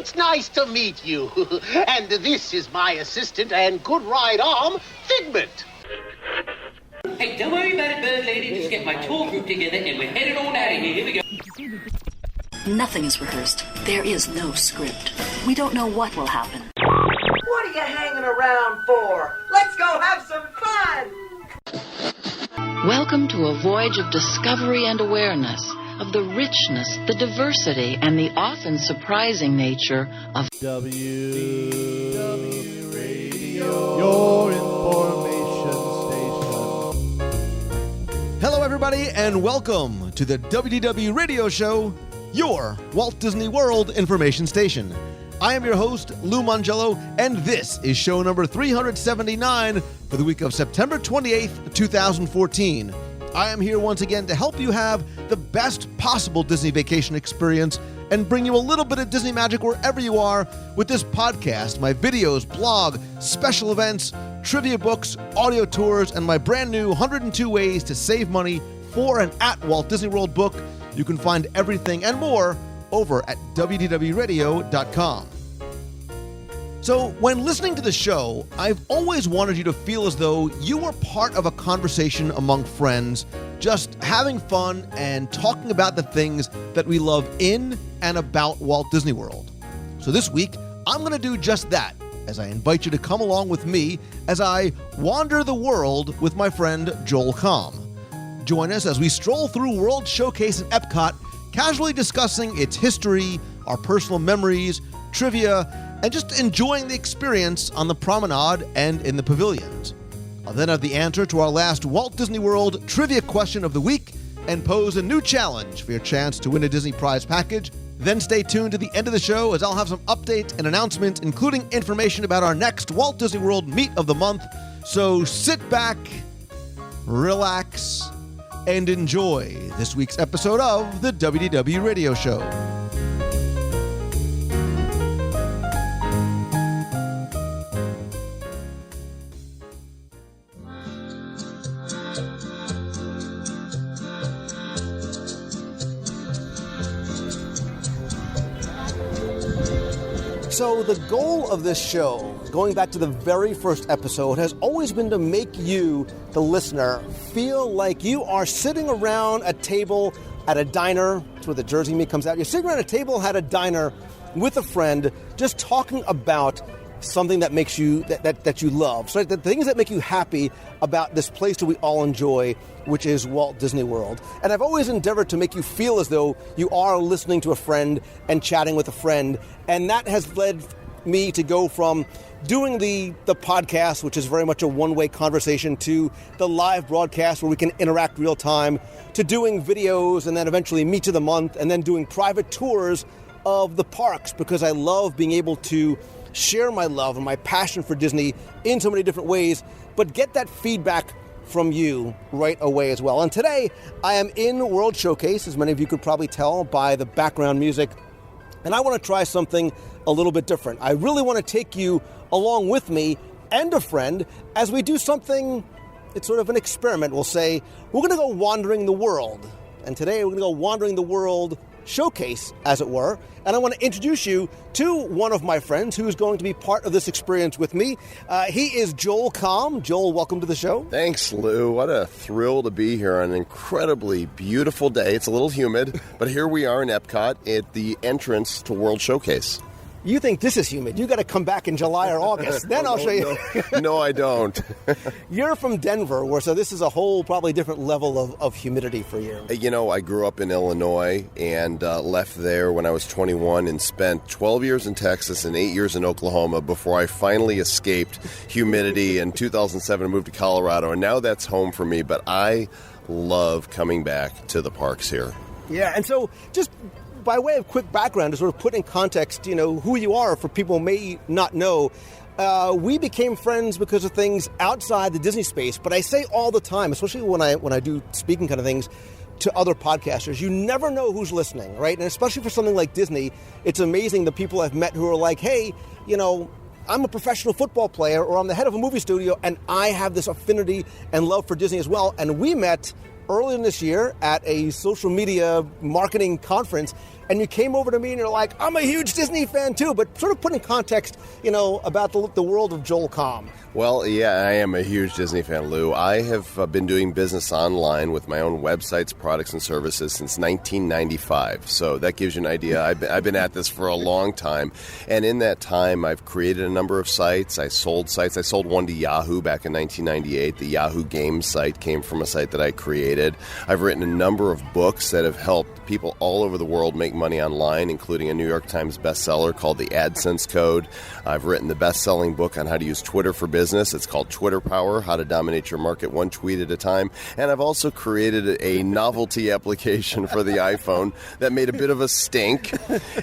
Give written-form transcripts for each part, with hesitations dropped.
It's nice to meet you. And this is my assistant and good right arm, Figment. Hey, don't worry about it, bird lady. Just get my tour group together and we're headed on out of here. Here we go. Nothing is rehearsed. There is no script. We don't know what will happen. What are you hanging around for? Let's go have some fun! Welcome to a voyage of discovery and awareness of the richness, the diversity, and the often surprising nature of WDW Radio, your information station. Hello, everybody, and welcome to the WDW Radio Show, your Walt Disney World information station. I am your host, Lou Mangello, and this is show number 379 for the week of September 28th, 2014. I am here once again to help you have the best possible Disney vacation experience and bring you a little bit of Disney magic wherever you are with this podcast, my videos, blog, special events, trivia books, audio tours, and my brand new 102 Ways to Save Money for and at Walt Disney World book. You can find everything and more over at WDWRadio.com. So when listening to the show, I've always wanted you to feel as though you were part of a conversation among friends, just having fun and talking about the things that we love in and about Walt Disney World. So this week, I'm going to do just that, as I invite you to come along with me as I wander the world with my friend Joel Comm. Join us as we stroll through World Showcase in Epcot, casually discussing its history, our personal memories, trivia, and just enjoying the experience on the promenade and in the pavilions. I'll then have the answer to our last Walt Disney World trivia question of the week and pose a new challenge for your chance to win a Disney prize package. Then stay tuned to the end of the show as I'll have some updates and announcements, including information about our next Walt Disney World Meet of the Month. So sit back, relax, and enjoy this week's episode of the WDW Radio Show. So the goal of this show, going back to the very first episode, has always been to make you, the listener, feel like you are sitting around a table at a diner. That's where the Jersey meat comes out. You're sitting around a table at a diner with a friend, just talking about something that makes you, that you love. So the things that make you happy about this place that we all enjoy, which is Walt Disney World. And I've always endeavored to make you feel as though you are listening to a friend and chatting with a friend. And that has led me to go from doing the podcast, which is very much a one-way conversation, to the live broadcast where we can interact real time, to doing videos and then eventually Meet of the Month, and then doing private tours of the parks, because I love being able to share my love and my passion for Disney in so many different ways, but get that feedback from you right away as well. And today, I am in World Showcase, as many of you could probably tell by the background music, and I want to try something a little bit different. I really want to take you along with me and a friend as we do something, it's sort of an experiment. We'll say, we're going to go wandering the world. And today, we're going to go wandering the world showcase, as it were, and I want to introduce you to one of my friends who's going to be part of this experience with me. He is Joel Comm. Joel, welcome to the show. Thanks, Lou. What a thrill to be here on an incredibly beautiful day. It's a little humid, but here we are in Epcot at the entrance to World Showcase. You think this is humid. You got to come back in July or August. Then I'll show you. No, I don't. You're from Denver, so this is a whole probably different level of humidity for you. You know, I grew up in Illinois and left there when I was 21 and spent 12 years in Texas and 8 years in Oklahoma before I finally escaped humidity. In 2007, I moved to Colorado, and now that's home for me. But I love coming back to the parks here. Yeah, and so just by way of quick background, to sort of put in context, who you are for people who may not know, we became friends because of things outside the Disney space. But I say all the time, especially when I do speaking kind of things to other podcasters, you never know who's listening, right? And especially for something like Disney, it's amazing the people I've met who are like, hey, I'm a professional football player or I'm the head of a movie studio and I have this affinity and love for Disney as well. And we met earlier this year at a social media marketing conference, and you came over to me and you're like, I'm a huge Disney fan too, but sort of put in context, about the world of Joel Comm. Well, yeah, I am a huge Disney fan, Lou. I have been doing business online with my own websites, products, and services since 1995. So that gives you an idea. I've been at this for a long time. And in that time, I've created a number of sites. I sold sites. I sold one to Yahoo back in 1998. The Yahoo Games site came from a site that I created. I've written a number of books that have helped people all over the world make money online, including a New York Times bestseller called The AdSense Code. I've written the best-selling book on how to use Twitter for business. It's called Twitter Power, How to Dominate Your Market One Tweet at a Time. And I've also created a novelty application for the iPhone that made a bit of a stink.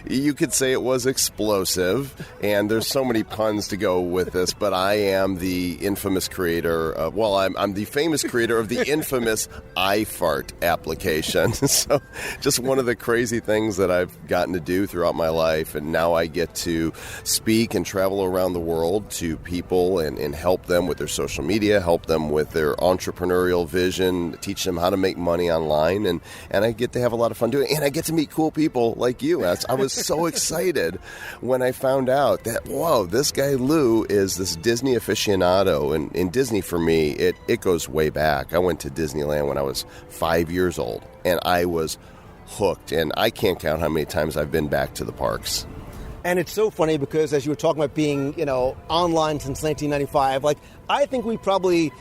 You could say it was explosive, and there's so many puns to go with this, but I am the infamous creator I'm the famous creator of the infamous iFart application. So just one of the crazy things that I've gotten to do throughout my life, and now I get to speak and travel around the world to people and help them with their social media, help them with their entrepreneurial vision, teach them how to make money online, and I get to have a lot of fun doing it, and I get to meet cool people like you. I was so excited when I found out that, whoa, this guy Lou is this Disney aficionado, and in Disney for me, it goes way back. I went to Disneyland when I was 5 years old, and I was hooked, and I can't count how many times I've been back to the parks. And it's so funny because as you were talking about being, online since 1995, I think we probably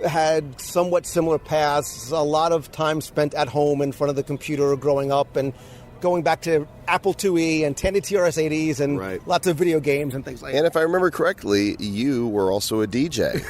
had somewhat similar paths, a lot of time spent at home in front of the computer growing up and going back to Apple IIe and Tandy TRS-80s and lots of video games and things like that. And if I remember correctly, you were also a DJ.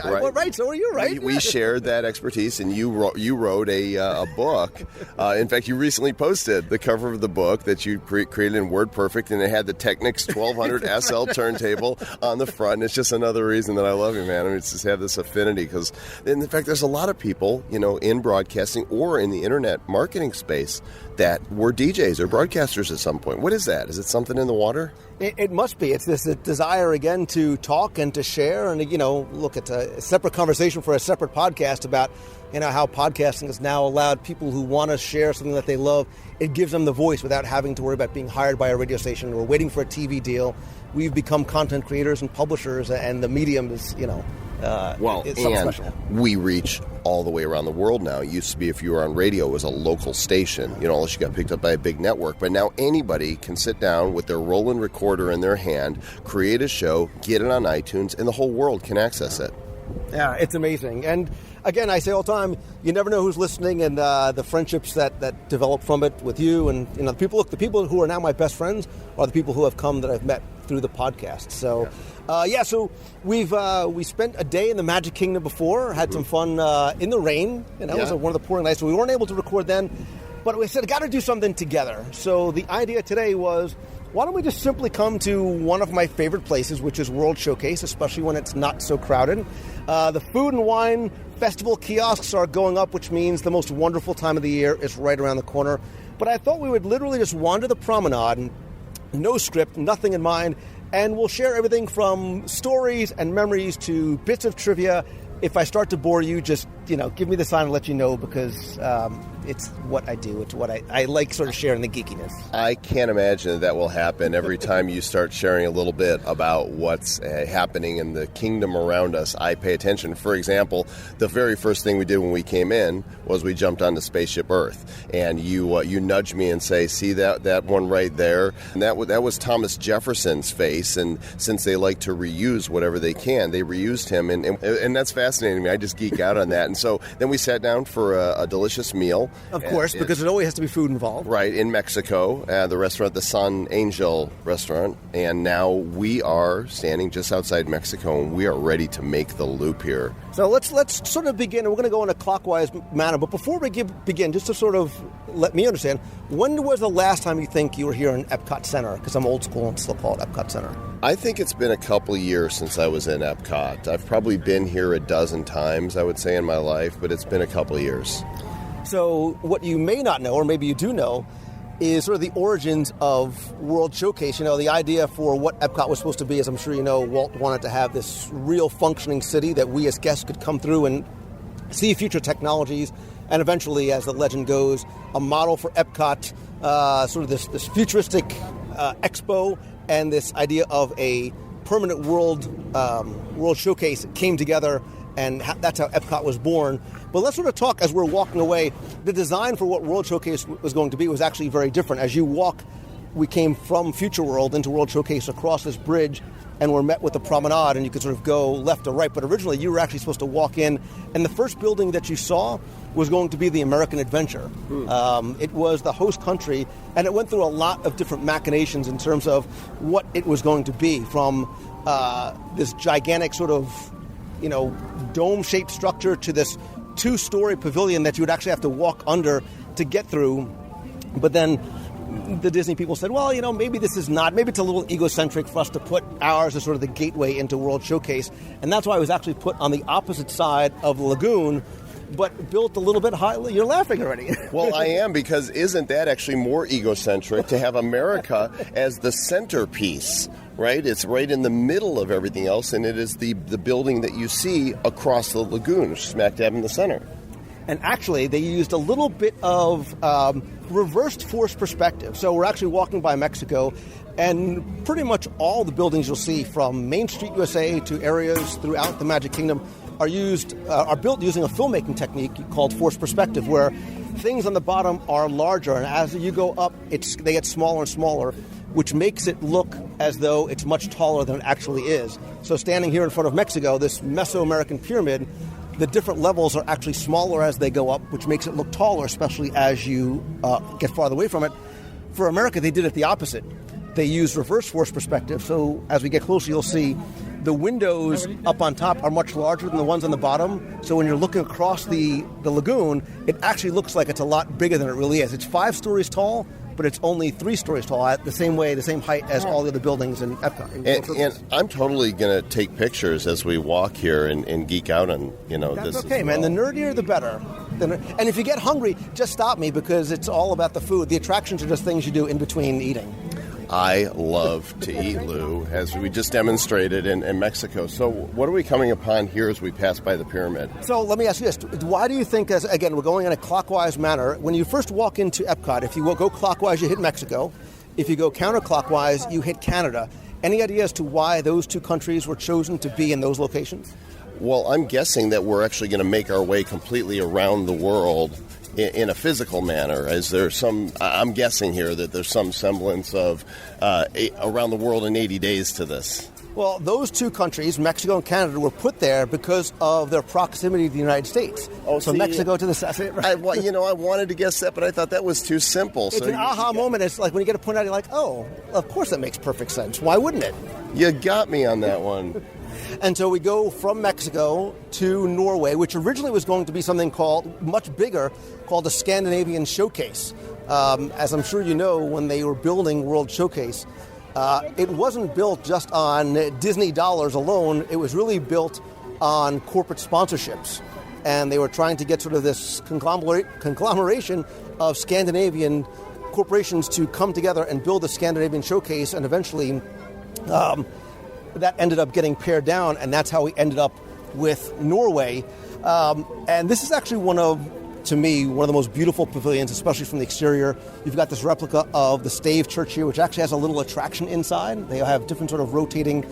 Right? Well, right, so are you, right? We shared that expertise, and you wrote a book. In fact, you recently posted the cover of the book that you created in WordPerfect, and it had the Technics 1200 SL turntable on the front. And it's just another reason that I love you, man. I mean, it's just have this affinity because, in fact, there's a lot of people, in broadcasting or in the internet marketing space that were DJs or broadcasters at some point. What is that? Is it something in the water? It must be. It's this desire, again, to talk and to share. And, look, it's a separate conversation for a separate podcast about, how podcasting has now allowed people who want to share something that they love. It gives them the voice without having to worry about being hired by a radio station or waiting for a TV deal. We've become content creators and publishers, and the medium is, it's something special. We reach all the way around the world now. It used to be if you were on radio, it was a local station, unless you got picked up by a big network. But now anybody can sit down with their Roland recorder in their hand, create a show, get it on iTunes, and the whole world can access it. Yeah, it's amazing. And again, I say all the time, you never know who's listening, and the friendships that develop from it with you. And the people who are now my best friends are the people who have come that I've met through the podcast. So, so we spent a day in the Magic Kingdom before, had some fun in the rain. It was one of the pouring nights, so we weren't able to record then. But we said, got to do something together. So the idea today was, why don't we just simply come to one of my favorite places, which is World Showcase, especially when it's not so crowded. The Food and Wine Festival kiosks are going up, which means the most wonderful time of the year is right around the corner. But I thought we would literally just wander the promenade, and no script, nothing in mind, and we'll share everything from stories and memories to bits of trivia. If I start to bore you, just, give me the sign and let you know, because it's what I do. It's what I like, sort of sharing the geekiness. I can't imagine that will happen every time you start sharing a little bit about what's happening in the kingdom around us. I pay attention. For example, the very first thing we did when we came in was we jumped onto Spaceship Earth, and you nudged me and say, see that one right there? And that was Thomas Jefferson's face, and since they like to reuse whatever they can, they reused him, and that's fascinating me. I just geek out on that. And so then we sat down for a delicious meal. Of course, because it always has to be food involved. Right, in Mexico, the restaurant, the Sun Angel restaurant. And now we are standing just outside Mexico, and we are ready to make the loop here. So let's sort of begin. We're going to go in a clockwise manner. But before we begin, just to sort of let me understand, when was the last time you think you were here in Epcot Center? Because I'm old school and still call it Epcot Center. I think it's been a couple years since I was in Epcot. I've probably been here a dozen times, I would say, in my life, but it's been a couple years. So what you may not know, or maybe you do know, is sort of the origins of World Showcase. The idea for what Epcot was supposed to be, as I'm sure you know, Walt wanted to have this real functioning city that we as guests could come through and see future technologies and eventually, as the legend goes, a model for Epcot, sort of this futuristic expo, and this idea of a permanent world showcase came together, and that's how Epcot was born. But let's sort of talk as we're walking away. The design for what World Showcase was going to be was actually very different. As you walk, we came from Future World into World Showcase across this bridge, and we're met with the promenade, and you could sort of go left or right. But originally, you were actually supposed to walk in, and the first building that you saw was going to be the American Adventure. It was the host country, and it went through a lot of different machinations in terms of what it was going to be, from this gigantic sort of, dome-shaped structure to this two-story pavilion that you would actually have to walk under to get through. But then the Disney people said, well, maybe this is not, maybe it's a little egocentric for us to put ours as sort of the gateway into World Showcase. And that's why it was actually put on the opposite side of the lagoon, but built a little bit high. You're laughing already. Well, I am, because isn't that actually more egocentric to have America as the centerpiece, right? It's right in the middle of everything else, and it is the building that you see across the lagoon, smack dab in the center. And actually, they used a little bit of reversed force perspective. So we're actually walking by Mexico, and pretty much all the buildings you'll see from Main Street USA to areas throughout the Magic Kingdom are built using a filmmaking technique called force perspective, where things on the bottom are larger, and as you go up, they get smaller and smaller, which makes it look as though it's much taller than it actually is. So standing here in front of Mexico, this Mesoamerican pyramid, the different levels are actually smaller as they go up, which makes it look taller, especially as you get farther away from it. For America, they did it the opposite. They used reverse force perspective, so as we get closer, you'll see the windows up on top are much larger than the ones on the bottom. So when you're looking across the lagoon, it actually looks like it's a lot bigger than it really is. It's 5 stories tall, but it's only 3 stories tall, at the same height as all the other buildings in Epcot. And I'm totally going to take pictures as we walk here and geek out on, That's this. Okay, man. The nerdier, the better. And if you get hungry, just stop me, because it's all about the food. The attractions are just things you do in between eating. I love to eat, Lou, as we just demonstrated in Mexico. So what are we coming upon here as we pass by the pyramid? So let me ask you this. Why do you think, again, we're going in a clockwise manner, when you first walk into Epcot, if you go clockwise, you hit Mexico. If you go counterclockwise, you hit Canada. Any idea as to why those two countries were chosen to be in those locations? Well, I'm guessing that we're actually going to make our way completely around the world in a physical manner. I'm guessing here that there's some semblance of around the world in 80 days to this. Well, those two countries, Mexico and Canada, were put there because of their proximity to the United States. So Mexico to the south. Right? I wanted to guess that, but I thought that was too simple. It's an aha moment. It's like when you get a point out, you're like, oh, of course that makes perfect sense. Why wouldn't it? You got me on that one. And so we go from Mexico to Norway, which originally was going to be something much bigger, called the Scandinavian Showcase. As I'm sure you know, when they were building World Showcase, it wasn't built just on Disney dollars alone. It was really built on corporate sponsorships. And they were trying to get sort of this conglomeration of Scandinavian corporations to come together and build the Scandinavian Showcase, and eventually that ended up getting pared down, and that's how we ended up with Norway. And this is actually one of the most beautiful pavilions, especially from the exterior. You've got this replica of the Stave Church here, which actually has a little attraction inside. They have different sort of rotating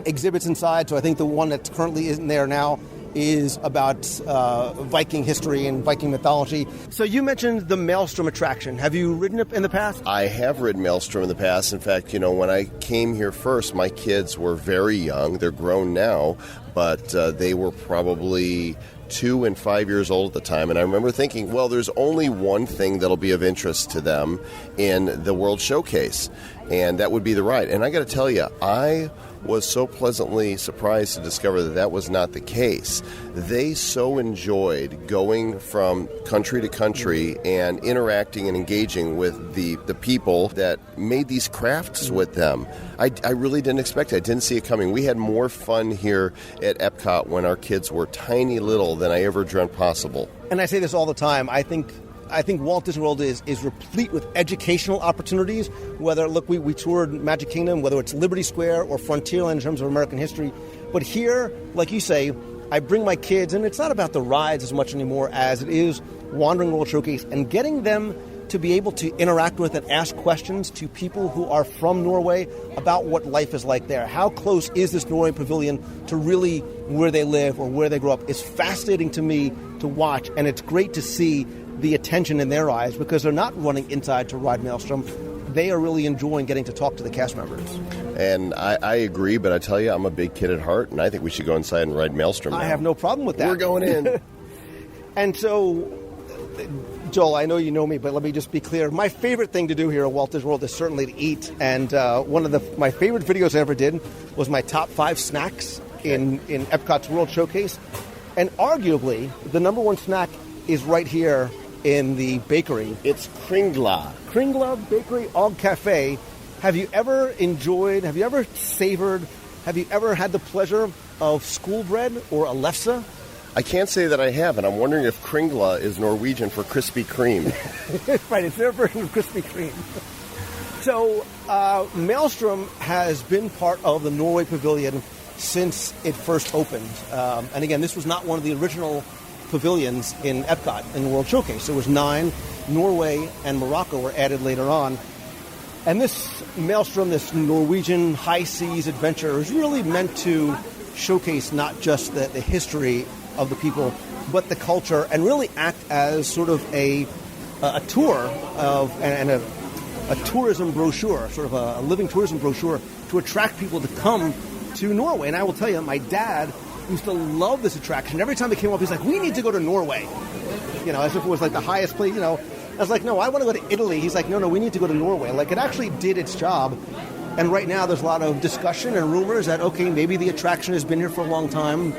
exhibits inside. So I think the one that currently isn't there now is about Viking history and Viking mythology. So you mentioned the Maelstrom attraction. Have you ridden it in the past? I have ridden Maelstrom in the past. In fact, when I came here first, my kids were very young. They're grown now, but they were probably 2 and 5 years old at the time. And I remember thinking, well, there's only one thing that'll be of interest to them in the World Showcase, and that would be the ride. And I got to tell you, I was so pleasantly surprised to discover that was not the case. They so enjoyed going from country to country and interacting and engaging with the people that made these crafts with them. I really didn't expect it. I didn't see it coming. We had more fun here at Epcot when our kids were tiny little than I ever dreamt possible. And I say this all the time. I think Walt Disney World is replete with educational opportunities. Whether, we toured Magic Kingdom, whether it's Liberty Square or Frontierland in terms of American history. But here, like you say, I bring my kids, and it's not about the rides as much anymore as it is wandering World Showcase and getting them to be able to interact with and ask questions to people who are from Norway about what life is like there. How close is this Norway pavilion to really where they live or where they grow up? It's fascinating to me to watch, and it's great to see the attention in their eyes because they're not running inside to ride Maelstrom. They are really enjoying getting to talk to the cast members. And I agree, but I tell you, I'm a big kid at heart, and I think we should go inside and ride Maelstrom now. I have no problem with that. We're going in. And so, Joel, I know you know me, but let me just be clear. My favorite thing to do here at Walt Disney World is certainly to eat. And one of my favorite videos I ever did was my top 5 snacks in Epcot's World Showcase. And arguably, the number one snack is right here in the bakery. It's Kringla. Kringla Bakery Og Cafe. Have you ever savored, have you ever had the pleasure of school bread or a lefse? I can't say that I have, and I'm wondering if Kringla is Norwegian for Krispy Kreme. Right, it's their version of Krispy Kreme. So, Maelstrom has been part of the Norway Pavilion since it first opened. And again, this was not one of the original pavilions in Epcot in the World Showcase. There was 9. Norway and Morocco were added later on. And this Maelstrom, this Norwegian high seas adventure, is really meant to showcase not just the history of the people, but the culture, and really act as sort of a tour of and a tourism brochure, sort of a living tourism brochure to attract people to come to Norway. And I will tell you, my dad used to love this attraction. Every time it came up, he's like, "We need to go to Norway," as if it was like the highest place. I was like, "No, I want to go to Italy." He's like, "No, we need to go to Norway." Like, it actually did its job. And right now, there's a lot of discussion and rumors that, okay, maybe the attraction has been here for a long time.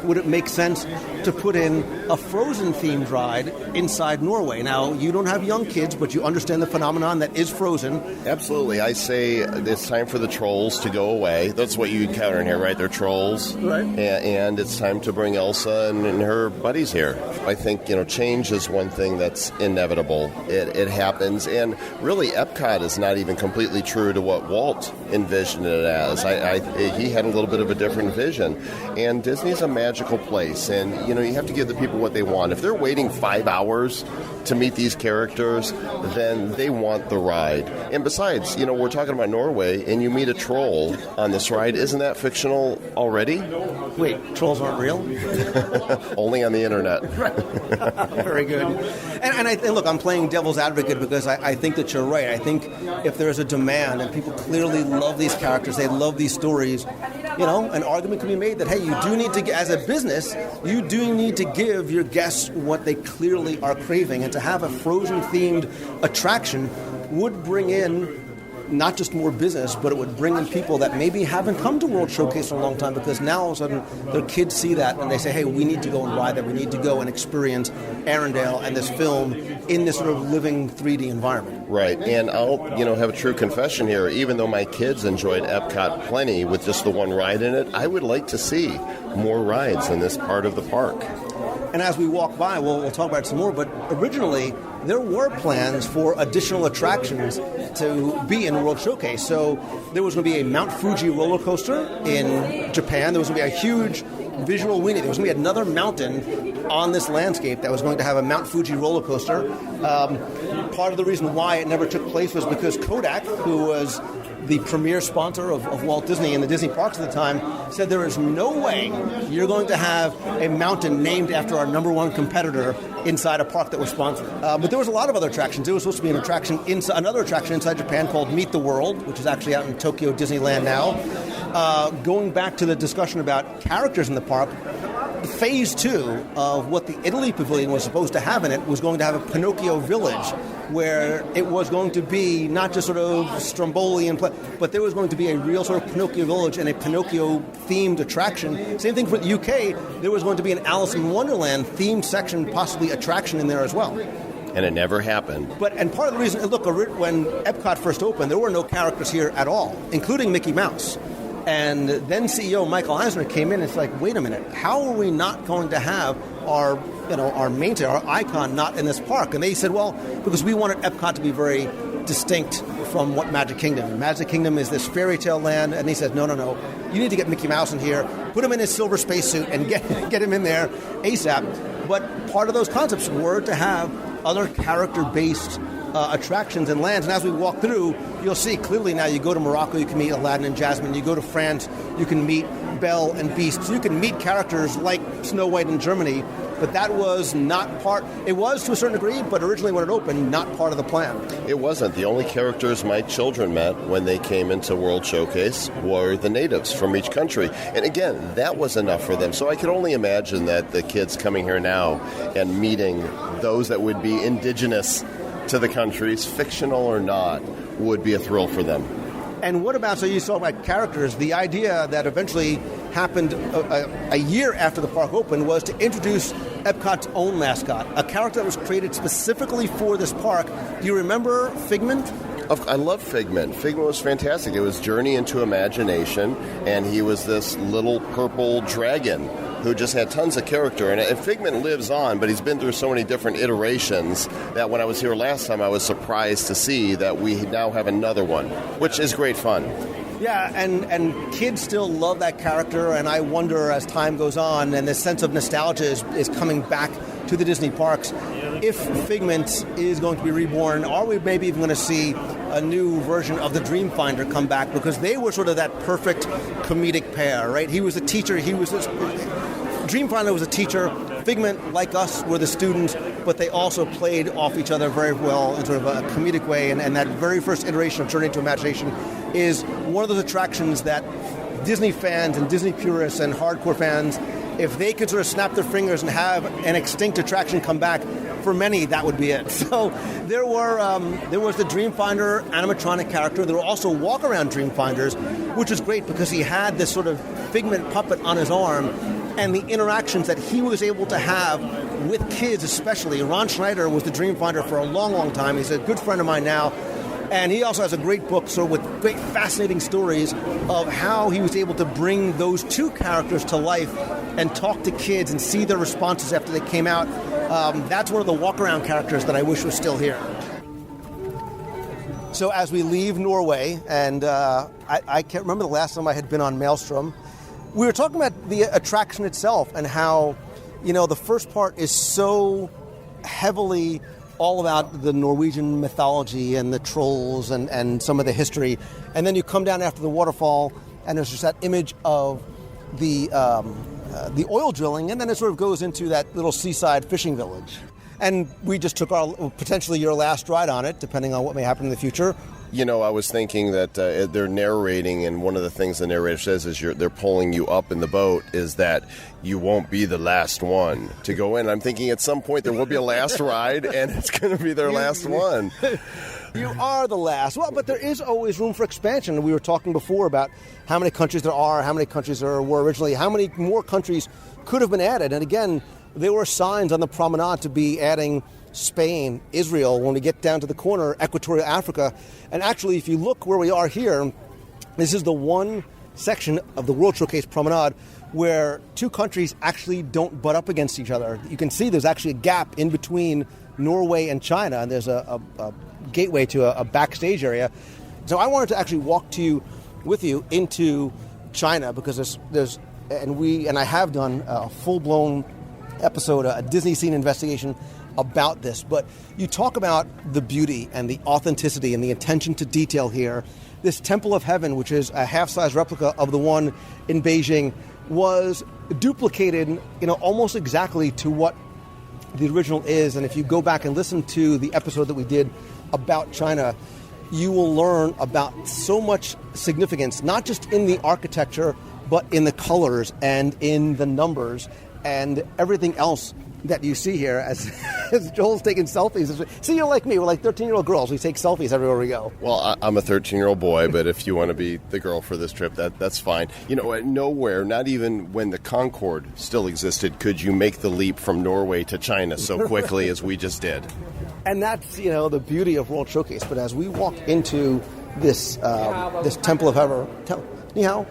Would it make sense to put in a Frozen-themed ride inside Norway? Now, you don't have young kids, but you understand the phenomenon that is Frozen. Absolutely. I say it's time for the trolls to go away. That's what you encounter in here, right? They're trolls. Right. And it's time to bring Elsa and her buddies here. I think, change is one thing that's inevitable. It happens. And really, Epcot is not even completely true to what Walt envisioned it as. He had a little bit of a different vision. And Disney's a magical place, and you have to give the people what they want. If they're waiting 5 hours to meet these characters, then they want the ride. And besides, we're talking about Norway, and you meet a troll on this ride. Isn't that fictional already? Wait, trolls aren't real? Only on the internet. Very good. And look, I'm playing devil's advocate because I think that you're right. I think if there's a demand and people clearly love these characters, they love these stories, an argument can be made that, hey, you do need to, as a business, you do need to give your guests what they clearly are craving. And to have a Frozen-themed attraction would bring in not just more business, but it would bring in people that maybe haven't come to World Showcase in a long time, because now all of a sudden their kids see that and they say, hey, we need to go and ride that. We need to go and experience Arendelle and this film in this sort of living 3D environment. Right. And I'll, have a true confession here. Even though my kids enjoyed Epcot plenty with just the one ride in it, I would like to see more rides in this part of the park. And as we walk by, we'll talk about it some more, but originally there were plans for additional attractions to be in World Showcase. So there was going to be a Mount Fuji roller coaster in Japan. There was going to be a huge visual weenie. There was going to be another mountain on this landscape that was going to have a Mount Fuji roller coaster. Part of the reason why it never took place was because Kodak, who was the premier sponsor of Walt Disney and the Disney parks at the time, said there is no way you're going to have a mountain named after our number one competitor inside a park that we're sponsoring. But there was a lot of other attractions. There was supposed to be another attraction inside Japan called Meet the World, which is actually out in Tokyo Disneyland now. Going back to the discussion about characters in the park, Phase 2 of what the Italy Pavilion was supposed to have in it was going to have a Pinocchio village, where it was going to be not just sort of Stromboli, but there was going to be a real sort of Pinocchio village and a Pinocchio-themed attraction. Same thing for the UK. There was going to be an Alice in Wonderland themed section, possibly attraction in there as well. And it never happened. And part of the reason, look, when Epcot first opened, there were no characters here at all, including Mickey Mouse. And then CEO Michael Eisner came in and it's like, wait a minute, how are we not going to have our mainstay, our icon not in this park? And they said, well, because we wanted Epcot to be very distinct from what Magic Kingdom. Magic Kingdom is this fairy tale land, and he says, no, you need to get Mickey Mouse in here, put him in his silver spacesuit, and get him in there ASAP. But part of those concepts were to have other character-based attractions and lands. And as we walk through, you'll see clearly now you go to Morocco, you can meet Aladdin and Jasmine. You go to France, you can meet Belle and Beast. So you can meet characters like Snow White in Germany, but that was not part. It was to a certain degree, but originally when it opened, not part of the plan. It wasn't. The only characters my children met when they came into World Showcase were the natives from each country. And again, that was enough for them. So I could only imagine that the kids coming here now and meeting those that would be indigenous to the countries, fictional or not, would be a thrill for them. And what about, so you saw about characters, the idea that eventually happened a year after the park opened was to introduce Epcot's own mascot, a character that was created specifically for this park. Do you remember Figment? I love Figment. Figment was fantastic. It was Journey into Imagination, and he was this little purple dragon who just had tons of character. And Figment lives on, but he's been through so many different iterations that when I was here last time, I was surprised to see that we now have another one, which is great fun. Yeah, and kids still love that character, and I wonder as time goes on and this sense of nostalgia is coming back to the Disney parks, if Figment is going to be reborn, are we maybe even going to see a new version of the Dreamfinder come back? Because they were sort of that perfect comedic pair, right? He was a teacher, Dreamfinder was a teacher, Figment, like us, were the students, but they also played off each other very well in sort of a comedic way, and that very first iteration of Journey into Imagination is one of those attractions that Disney fans and Disney purists and hardcore fans, if they could sort of snap their fingers and have an extinct attraction come back, for many, that would be it. So there was the Dreamfinder animatronic character. There were also walk-around Dreamfinders, which was great because he had this sort of Figment puppet on his arm, and the interactions that he was able to have with kids especially. Ron Schneider was the Dreamfinder for a long, long time. He's a good friend of mine now. And he also has a great book sort of with great fascinating stories of how he was able to bring those two characters to life and talk to kids and see their responses after they came out. That's one of the walk-around characters that I wish was still here. So as we leave Norway, and I can't remember the last time I had been on Maelstrom, we were talking about the attraction itself and how, the first part is so heavily all about the Norwegian mythology and the trolls and some of the history. And then you come down after the waterfall, and there's just that image of the oil drilling, and then it sort of goes into that little seaside fishing village. And we just took potentially your last ride on it, depending on what may happen in the future. I was thinking that they're narrating, and one of the things the narrator says is they're pulling you up in the boat, is that you won't be the last one to go in. I'm thinking at some point there will be a last ride, and it's going to be their last one. You are the last. Well, but there is always room for expansion. We were talking before about how many countries there are, how many countries there were originally, how many more countries could have been added. And again, there were signs on the promenade to be adding Spain, Israel, when we get down to the corner, Equatorial Africa. And actually, if you look where we are here, this is the one section of the World Showcase Promenade where two countries actually don't butt up against each other. You can see there's actually a gap in between Norway and China, and there's a gateway to a backstage area. So I wanted to actually walk with you into China, because I have done a full-blown episode, a Disney scene investigation about this. But you talk about the beauty and the authenticity and the attention to detail here. This Temple of Heaven, which is a half-size replica of the one in Beijing, was duplicated, almost exactly to what the original is. And if you go back and listen to the episode that we did about China, you will learn about so much significance, not just in the architecture, but in the colors and in the numbers and everything else that you see here as Joel's taking selfies. See, you're like me. We're like 13-year-old girls. We take selfies everywhere we go. Well, I'm a 13-year-old boy, but if you want to be the girl for this trip, that's fine. Nowhere, not even when the Concorde still existed, could you make the leap from Norway to China so quickly as we just did. And that's, the beauty of World Showcase. But as we walk into this Temple of Heaven, ni hao,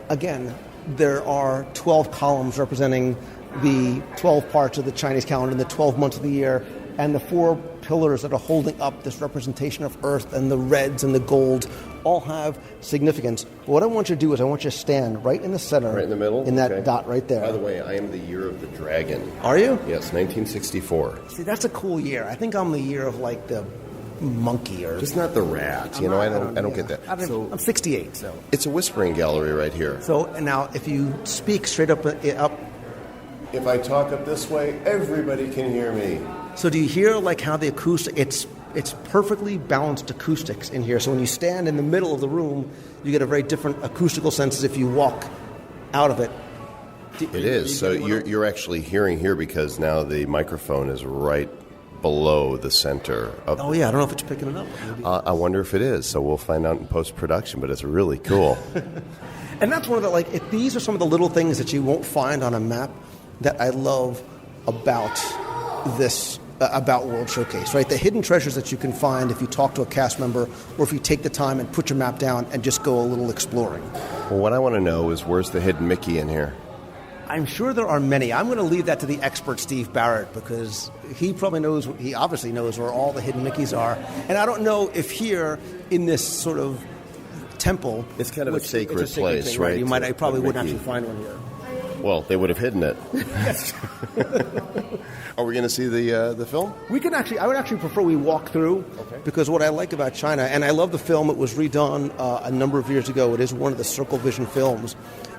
again, there are 12 columns representing the 12 parts of the Chinese calendar and the 12 months of the year, and the 4 pillars that are holding up this representation of Earth, and the reds and the golds all have significance. But what I want you to do is I want you to stand right in the center. Right in the middle? In that Okay. dot right there. By the way, I am the year of the dragon. Are you? Yes, 1964. See, that's a cool year. I think I'm the year of like the monkey or... Just not the rat. I don't get that. I'm 68, so... It's a whispering gallery right here. So now, if you speak straight up, If I talk up this way, everybody can hear me. so do you hear like how the acoustic? It's perfectly balanced acoustics in here. So when you stand in the middle of the room, you get a very different acoustical sense as if you walk out of it. It is. So you're actually hearing here because now the microphone is right below the center of. Oh yeah, I don't know if it's picking it up. I wonder if it is. So we'll find out in post-production. But it's really cool. And that's one of the these are some of the little things that you won't find on a map that I love about this. About World Showcase, right? The hidden treasures that you can find if you talk to a cast member or if you take the time and put your map down and just go a little exploring. Well, what I want to know is where's the hidden Mickey in here? I'm sure there are many. I'm going to leave that to the expert Steve Barrett because he obviously knows where all the hidden Mickeys are. And I don't know if here in this sort of temple... It's kind of a sacred it's place, thing, right? I probably wouldn't Mickey. actually find one here. Well, they would have hidden it. Yes. Are we going to see the film? I would actually prefer we walk through because what I like about China, and I love the film, it was redone a number of years ago. It is one of the Circle Vision films.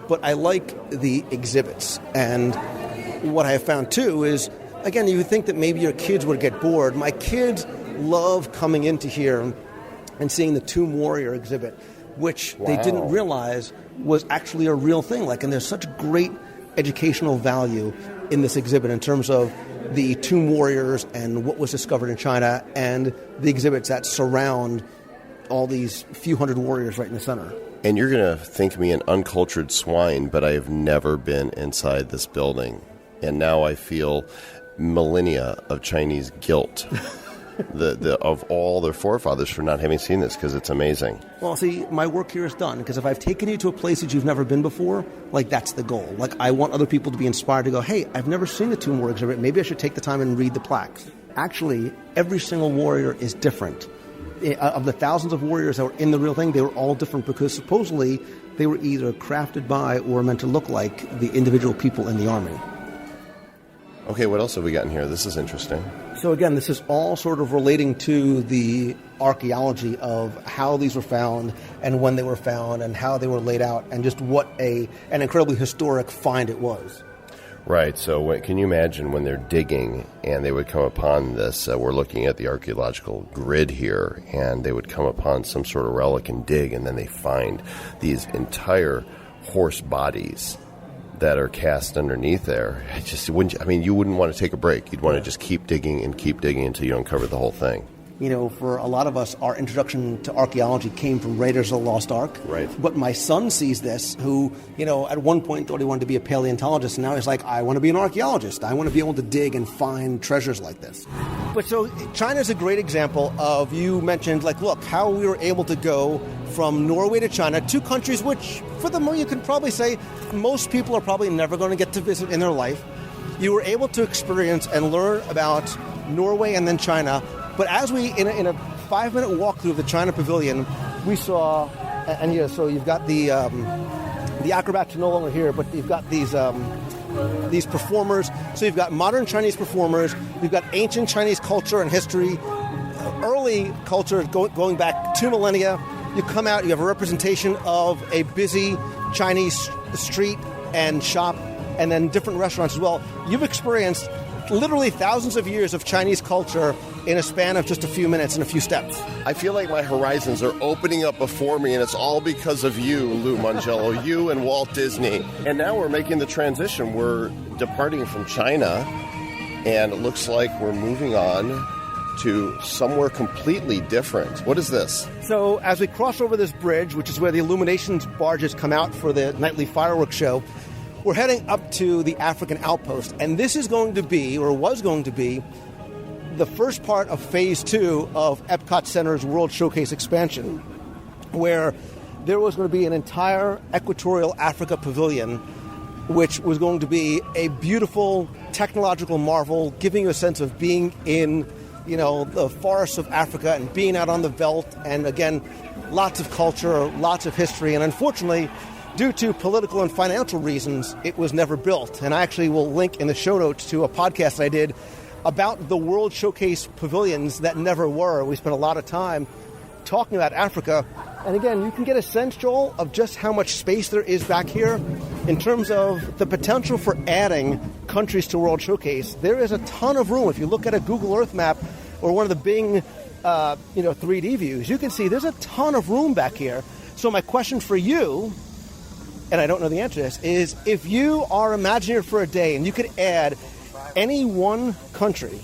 But I like the exhibits. And what I have found, too, is, again, you would think that maybe your kids would get bored. My kids love coming into here and seeing the Tomb Warrior exhibit, which they didn't realize was actually a real thing. And there's such great educational value in this exhibit in terms of the Tomb Warriors and what was discovered in China and the exhibits that surround all these few hundred warriors right in the center. And you're going to think me an uncultured swine, but I have never been inside this building. And now I feel millennia of Chinese guilt of all their forefathers for not having seen this, because it's amazing. Well, see, my work here is done, because if I've taken you to a place that you've never been before, that's the goal. I want other people to be inspired to go, hey, I've never seen the Tomb Warrior exhibit. Maybe I should take the time and read the plaques. Actually, every single warrior is different. Of the thousands of warriors that were in the real thing, they were all different because supposedly they were either crafted by or meant to look like the individual people in the army. Okay, what else have we got in here? This is interesting. So again, this is all sort of relating to the archaeology of how these were found and when they were found and how they were laid out and just what an incredibly historic find it was. Right, so can you imagine when they're digging and they would come upon this, we're looking at the archaeological grid here, and they would come upon some sort of relic and dig, and then they find these entire horse bodies that are cast underneath there. You wouldn't want to take a break. You'd want to just keep digging until you uncover the whole thing. For a lot of us, our introduction to archaeology came from Raiders of the Lost Ark. Right. But my son sees this, who, at one point thought he wanted to be a paleontologist, and now he's like, I want to be an archaeologist. I want to be able to dig and find treasures like this. But so China's a great example of, you mentioned, look, how we were able to go from Norway to China, two countries which, for the most, you could probably say, most people are probably never going to get to visit in their life. You were able to experience and learn about Norway and then China. But as we, in a 5-minute walkthrough of the China Pavilion, we saw, so you've got the acrobats are no longer here, but you've got these performers. So you've got modern Chinese performers, you've got ancient Chinese culture and history, early culture going back 2 millennia. You come out, you have a representation of a busy Chinese street and shop, and then different restaurants as well. You've experienced literally thousands of years of Chinese culture in a span of just a few minutes and a few steps. I feel like my horizons are opening up before me, and it's all because of you, Lou Mangello, you and Walt Disney. And now we're making the transition. We're departing from China, and it looks like we're moving on to somewhere completely different. What is this? So as we cross over this bridge, which is where the illuminations barges come out for the nightly fireworks show, we're heading up to the African outpost, and this is going to be, or was going to be, the first part of Phase 2 of Epcot Center's World Showcase expansion, where there was going to be an entire Equatorial Africa pavilion, which was going to be a beautiful technological marvel, giving you a sense of being in the forests of Africa and being out on the veldt, and again, lots of culture, lots of history, and unfortunately, due to political and financial reasons, it was never built. And I actually will link in the show notes to a podcast that I did about the World Showcase pavilions that never were. We spent a lot of time talking about Africa. And again, you can get a sense, Joel, of just how much space there is back here in terms of the potential for adding countries to World Showcase. There is a ton of room. If you look at a Google Earth map or one of the Bing 3D views, you can see there's a ton of room back here. So my question for you, and I don't know the answer to this, is if you are Imagineer for a day and you could add any one country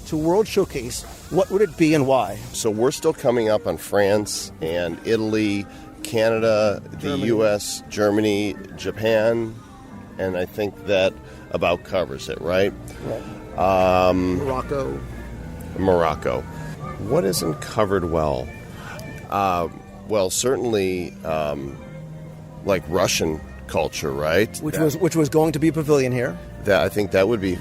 to World Showcase, what would it be and why? So we're still coming up on France and Italy, Canada, the U.S., Germany, Japan, and I think that about covers it, right? Morocco. What isn't covered well? Well, certainly like Russian culture, right? Which was going to be a pavilion here. I think that would be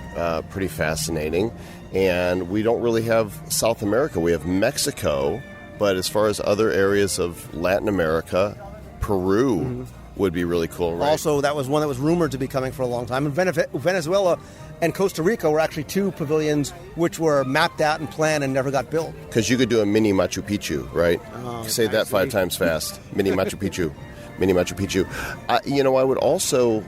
pretty fascinating. And we don't really have South America. We have Mexico, but as far as other areas of Latin America, Peru would be really cool, right? Also, that was one that was rumored to be coming for a long time. And Venezuela and Costa Rica were actually two pavilions which were mapped out and planned and never got built. Because you could do a mini Machu Picchu, right? Say that 5 times fast. Mini Machu Picchu. Mini Machu Picchu. I would also...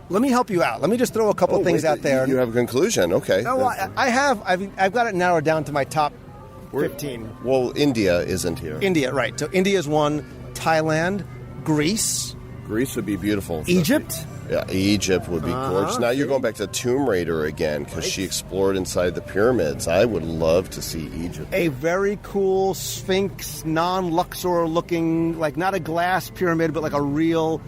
Let me help you out. Let me just throw a couple things out there. You have a conclusion, okay. No, I've got it narrowed down to my top 15. Well, India isn't here. India, right. So India's one. Thailand, Greece. Greece would be beautiful. Egypt? Yeah, Egypt would be gorgeous. Now you're going back to Tomb Raider again because she explored inside the pyramids. I would love to see Egypt. A very cool Sphinx, non-Luxor looking, like not a glass pyramid, but like a real...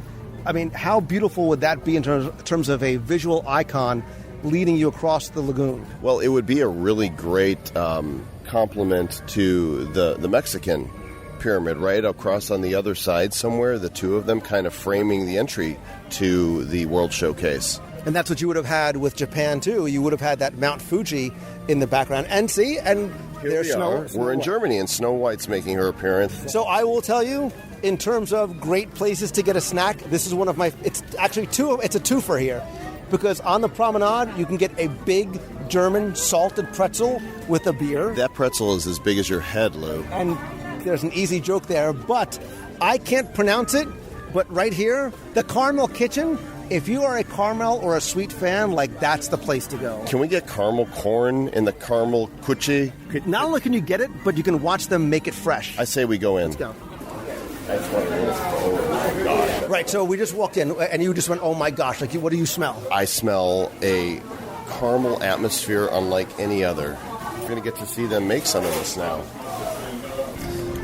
I mean, how beautiful would that be in terms of a visual icon leading you across the lagoon? Well, it would be a really great complement to the Mexican pyramid, right? Across on the other side somewhere, the two of them kind of framing the entry to the World Showcase. And that's what you would have had with Japan, too. You would have had that Mount Fuji in the background. And see, and there's Snow. We're in Germany, and Snow White's making her appearance. So I will tell you, in terms of great places to get a snack, this is one of my... It's actually it's a twofer here. Because on the promenade, you can get a big German salted pretzel with a beer. That pretzel is as big as your head, Lou. And there's an easy joke there, but I can't pronounce it. But right here, the Caramel Kitchen... If you are a caramel or a sweet fan, that's the place to go. Can we get caramel corn in the caramel kuchi? Not only can you get it, but you can watch them make it fresh. I say we go in. Let's go. Right, so we just walked in, and you just went, oh my gosh, what do you smell? I smell a caramel atmosphere unlike any other. We're going to get to see them make some of this now.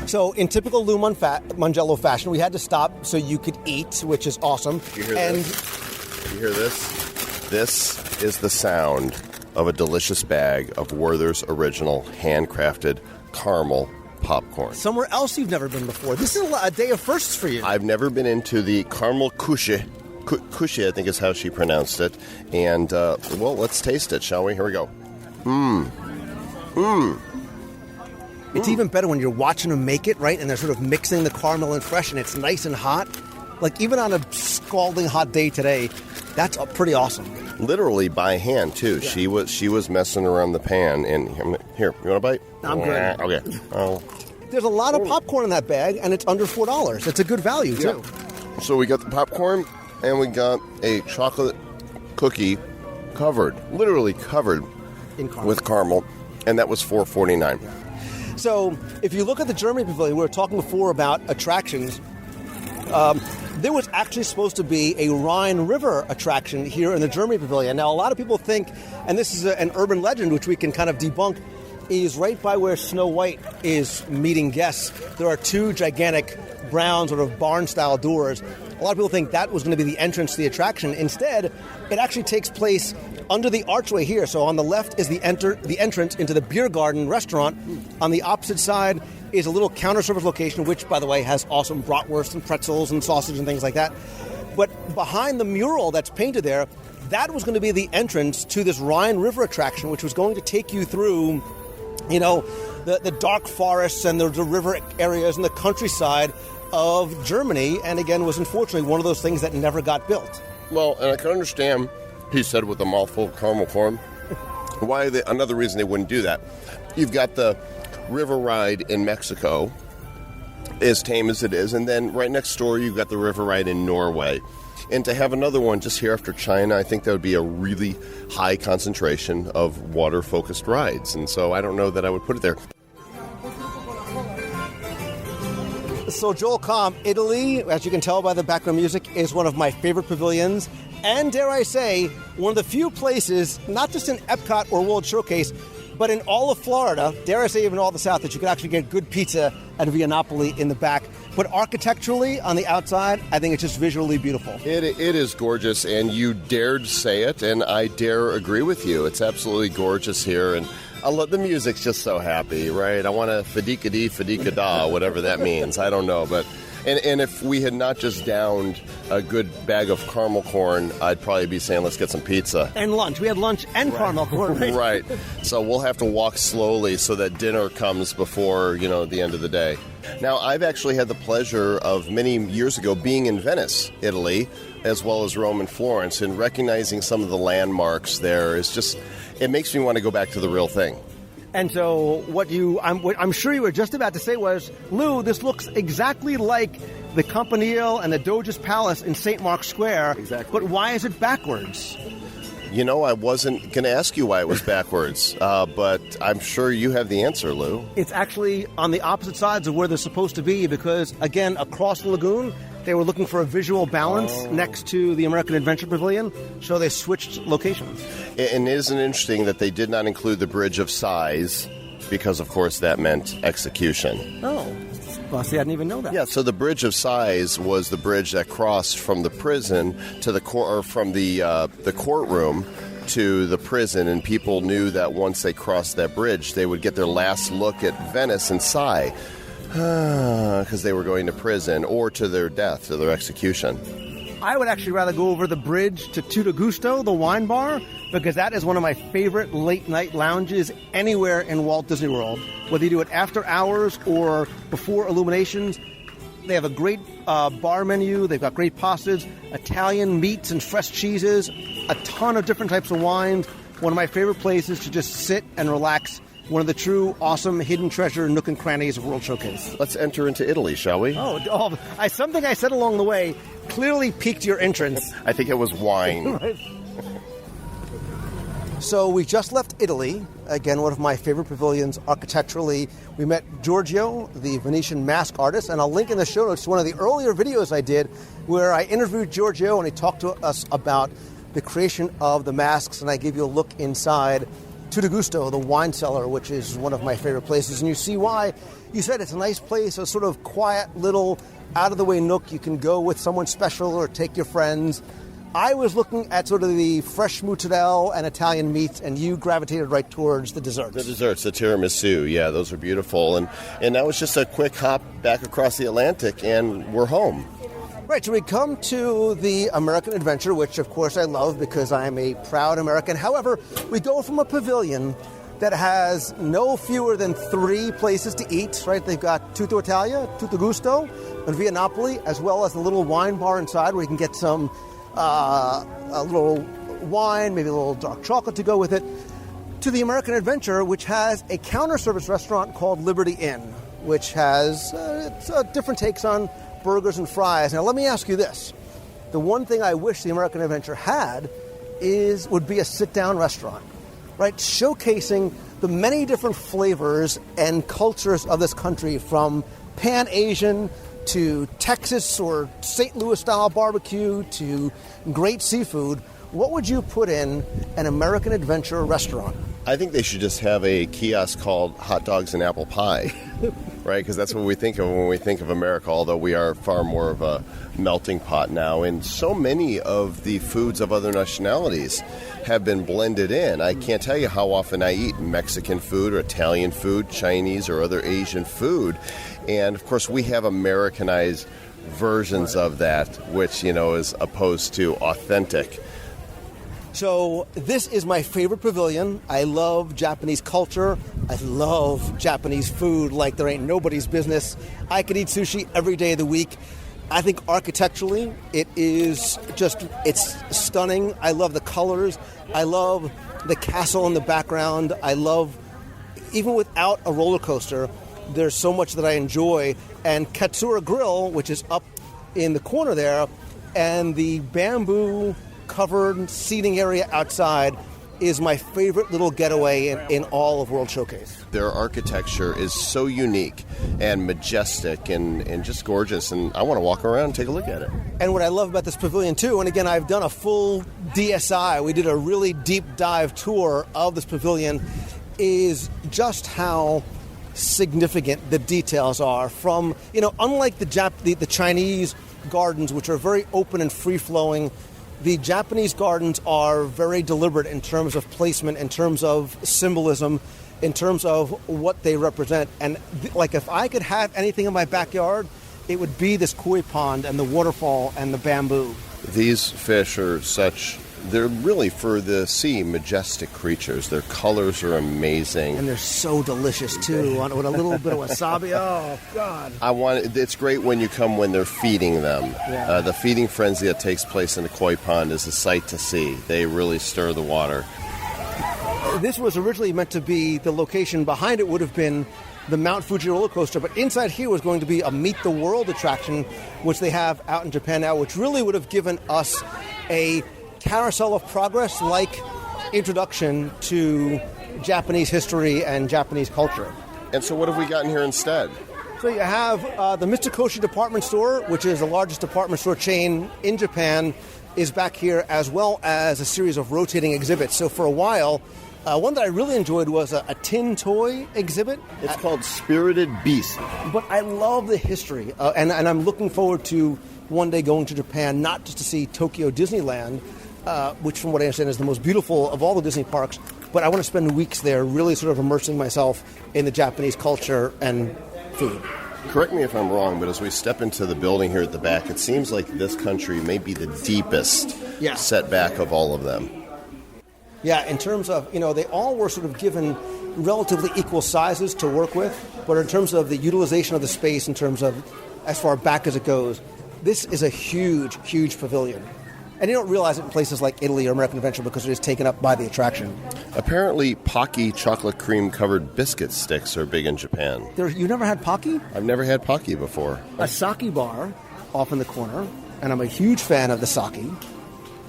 So in typical Lou Mangello fashion, we had to stop so you could eat, which is awesome. You hear this? You hear this? This is the sound of a delicious bag of Werther's Original handcrafted caramel popcorn. Somewhere else you've never been before. This is a day of firsts for you. I've never been into the caramel kushe. Kushe, I think is how she pronounced it. And, let's taste it, shall we? Here we go. It's even better when you're watching them make it, right? And they're sort of mixing the caramel and fresh, and it's nice and hot. Even on a scalding hot day today, that's pretty awesome. Literally by hand, too. Yeah. She was messing around the pan. And here, you want a bite? I'm good. Okay. Oh. There's a lot of popcorn in that bag, and it's under $4. It's a good value, too. So we got the popcorn, and we got a chocolate cookie literally covered with caramel, and that was $4.49. So if you look at the Germany Pavilion, we were talking before about attractions. There was actually supposed to be a Rhine River attraction here in the Germany Pavilion. Now, a lot of people think, and this is an urban legend which we can kind of debunk, is right by where Snow White is meeting guests. There are two gigantic brown sort of barn-style doors. A lot of people think that was going to be the entrance to the attraction. Instead, it actually takes place under the archway here. So on the left is the entrance into the beer garden restaurant. On the opposite side is a little counter service location, which, by the way, has awesome bratwurst and pretzels and sausage and things like that. But behind the mural that's painted there, that was going to be the entrance to this Rhine River attraction, which was going to take you through, the dark forests and the river areas and the countryside of Germany, and again was unfortunately one of those things that never got built. Well, and I can understand, he said with a mouthful of caramel corn, another reason they wouldn't do that. You've got the river ride in Mexico, as tame as it is, and then right next door you've got the river ride in Norway. And to have another one just here after China, I think that would be a really high concentration of water-focused rides. And so I don't know that I would put it there. So Joel Comm, Italy, as you can tell by the background music, is one of my favorite pavilions. And dare I say, one of the few places, not just in Epcot or World Showcase, but in all of Florida, dare I say even all the South, that you could actually get good pizza at Via Napoli in the back. But architecturally, on the outside, I think it's just visually beautiful. It is gorgeous, and you dared say it, and I dare agree with you. It's absolutely gorgeous here, and I love the music's just so happy, right? I want a fadika-dee, fadika-da, whatever that means. I don't know, but... And if we had not just downed a good bag of caramel corn, I'd probably be saying, let's get some pizza. And lunch. We had lunch and caramel corn, right? Right. So we'll have to walk slowly so that dinner comes before, the end of the day. Now, I've actually had the pleasure of many years ago being in Venice, Italy, as well as Rome and Florence, and recognizing some of the landmarks there is just, it makes me want to go back to the real thing. And so what I'm sure you were just about to say was, Lou, this looks exactly like the Campanile and the Doge's Palace in St. Mark's Square. Exactly. But why is it backwards? I wasn't going to ask you why it was backwards, but I'm sure you have the answer, Lou. It's actually on the opposite sides of where they're supposed to be because, again, across the lagoon, they were looking for a visual balance next to the American Adventure Pavilion, so they switched locations. And isn't it interesting that they did not include the Bridge of Sighs because, of course, that meant execution. Oh, well, see, I didn't even know that. Yeah, so the Bridge of Sighs was the bridge that crossed from the prison to the from the courtroom to the prison, and people knew that once they crossed that bridge, they would get their last look at Venice and sigh. Because they were going to prison or to their death, to their execution. I would actually rather go over the bridge to Tutto Gusto, the wine bar, because that is one of my favorite late-night lounges anywhere in Walt Disney World. Whether you do it after hours or before illuminations, they have a great bar menu. They've got great pastas, Italian meats and fresh cheeses, a ton of different types of wines. One of my favorite places to just sit and relax. One of the true, awesome, hidden treasure nook and crannies of World Showcase. Let's enter into Italy, shall we? Something I said along the way clearly piqued your interest. I think it was wine. Right. So we just left Italy. Again, one of my favorite pavilions architecturally. We met Giorgio, the Venetian mask artist, and I'll link in the show notes to one of the earlier videos I did where I interviewed Giorgio and he talked to us about the creation of the masks, and I gave you a look inside Tutto Gusto, the wine cellar, which is one of my favorite places. And you see why. You said it's a nice place, a sort of quiet little out-of-the-way nook. You can go with someone special or take your friends. I was looking at sort of the fresh mozzarella and Italian meats, and you gravitated right towards the desserts. The desserts, the tiramisu, yeah, those are beautiful. And that was just a quick hop back across the Atlantic, and we're home. Right, so we come to the American Adventure, which of course I love because I am a proud American. However, we go from a pavilion that has no fewer than 3 places to eat, right? They've got Tutto Italia, Tutto Gusto, and Via Napoli, as well as a little wine bar inside where you can get some a little wine, maybe a little dark chocolate to go with it, to the American Adventure, which has a counter-service restaurant called Liberty Inn, which has different takes on burgers and fries. Now, let me ask you this. The one thing I wish the American Adventure had would be a sit-down restaurant, right? Showcasing the many different flavors and cultures of this country, from Pan-Asian to Texas or St. Louis-style barbecue to great seafood. What would you put in an American Adventure restaurant? I think they should just have a kiosk called Hot Dogs and Apple Pie, right? Because that's what we think of when we think of America, although we are far more of a melting pot now. And so many of the foods of other nationalities have been blended in. I can't tell you how often I eat Mexican food or Italian food, Chinese or other Asian food. And, of course, we have Americanized versions of that, which, is opposed to authentic. So this is my favorite pavilion. I love Japanese culture. I love Japanese food like there ain't nobody's business. I could eat sushi every day of the week. I think architecturally, it's stunning. I love the colors. I love the castle in the background. I love, even without a roller coaster, there's so much that I enjoy. And Katsura Grill, which is up in the corner there, and the bamboo-covered seating area outside is my favorite little getaway in all of World Showcase. Their architecture is so unique and majestic and just gorgeous, and I want to walk around and take a look at it. And what I love about this pavilion, too, and again, I've done a full DSI. We did a really deep dive tour of this pavilion, is just how significant the details are. From, unlike the Chinese gardens, which are very open and free-flowing, the Japanese gardens are very deliberate in terms of placement, in terms of symbolism, in terms of what they represent. And if I could have anything in my backyard, it would be this koi pond and the waterfall and the bamboo. These fish are they're really, for the sea, majestic creatures. Their colors are amazing. And they're so delicious, too, with a little bit of wasabi. Oh, God. It's great when they're feeding them. Yeah. The feeding frenzy that takes place in the koi pond is a sight to see. They really stir the water. This was originally meant to be, the location behind it would have been the Mount Fuji roller coaster, but inside here was going to be a Meet the World attraction, which they have out in Japan now, which really would have given us a carousel of progress, like introduction to Japanese history and Japanese culture. And so what have we gotten here instead? So you have the Mitsukoshi department store, which is the largest department store chain in Japan, is back here, as well as a series of rotating exhibits. So for a while, one that I really enjoyed was a tin toy exhibit. It's called Spirited Beast. But I love the history, and I'm looking forward to one day going to Japan, not just to see Tokyo Disneyland, which from what I understand is the most beautiful of all the Disney parks, but I want to spend weeks there really sort of immersing myself in the Japanese culture and food. Correct me if I'm wrong, but as we step into the building here at the back, it seems like this country may be the deepest setback of all of them. Yeah, in terms of, they all were sort of given relatively equal sizes to work with, but in terms of the utilization of the space, in terms of as far back as it goes, this is a huge, huge pavilion. And you don't realize it in places like Italy or American Adventure because it is taken up by the attraction. Apparently, Pocky chocolate cream covered biscuit sticks are big in Japan. You never had Pocky? I've never had Pocky before. A sake bar off in the corner, and I'm a huge fan of the sake.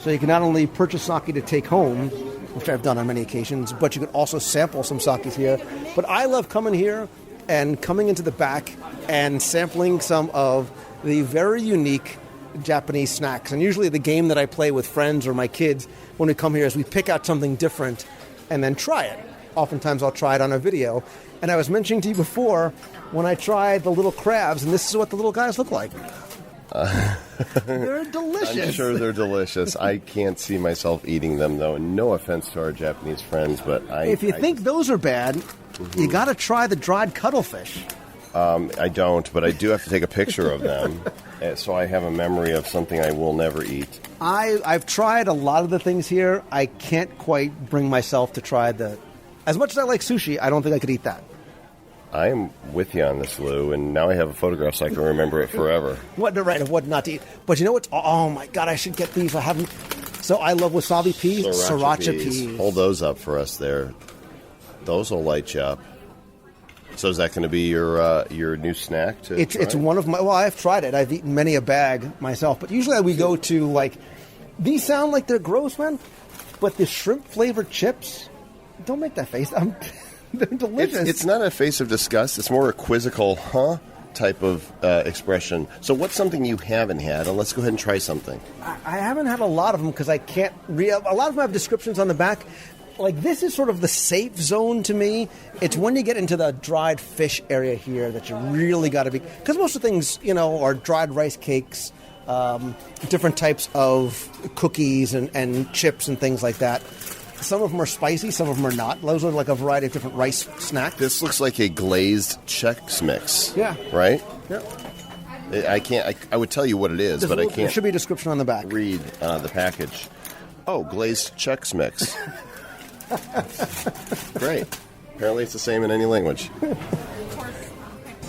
So you can not only purchase sake to take home, which I've done on many occasions, but you can also sample some sakes here. But I love coming here and coming into the back and sampling some of the very unique Japanese snacks. And usually the game that I play with friends or my kids when we come here is we pick out something different and then try it. Oftentimes I'll try it on a video. And I was mentioning to you before when I tried the little crabs, and this is what the little guys look like. They're delicious. I'm sure they're delicious. I can't see myself eating them, though. And no offense to our Japanese friends, but if you think those are bad, you got to try the dried cuttlefish. I don't, but I do have to take a picture of them, so I have a memory of something I will never eat. I've tried a lot of the things here. I can't quite bring myself to try as much as I like sushi, I don't think I could eat that. I am with you on this, Lou, and now I have a photograph so I can remember it forever. What not to eat. But you know what? Oh, my God, I should get these. I haven't. So I love wasabi peas, sriracha peas. Hold those up for us there. Those will light you up. So is that going to be your new snack? It's one of my. Well, I've tried it. I've eaten many a bag myself. But usually we go to these sound like they're gross, man. But the shrimp flavored chips, don't make that face. They're delicious. It's not a face of disgust. It's more a quizzical, type of expression. So what's something you haven't had? And let's go ahead and try something. I haven't had a lot of them because I can't read. A lot of them have descriptions on the back. This is sort of the safe zone to me. It's when you get into the dried fish area here that you really got to be... Because most of the things, are dried rice cakes, different types of cookies and chips and things like that. Some of them are spicy, some of them are not. Those are a variety of different rice snacks. This looks like a glazed Chex Mix. Yeah. Right? Yeah. I would tell you what it is, but I can't... There should be a description on the back. Read the package. Oh, glazed Chex Mix. Great. Apparently it's the same in any language.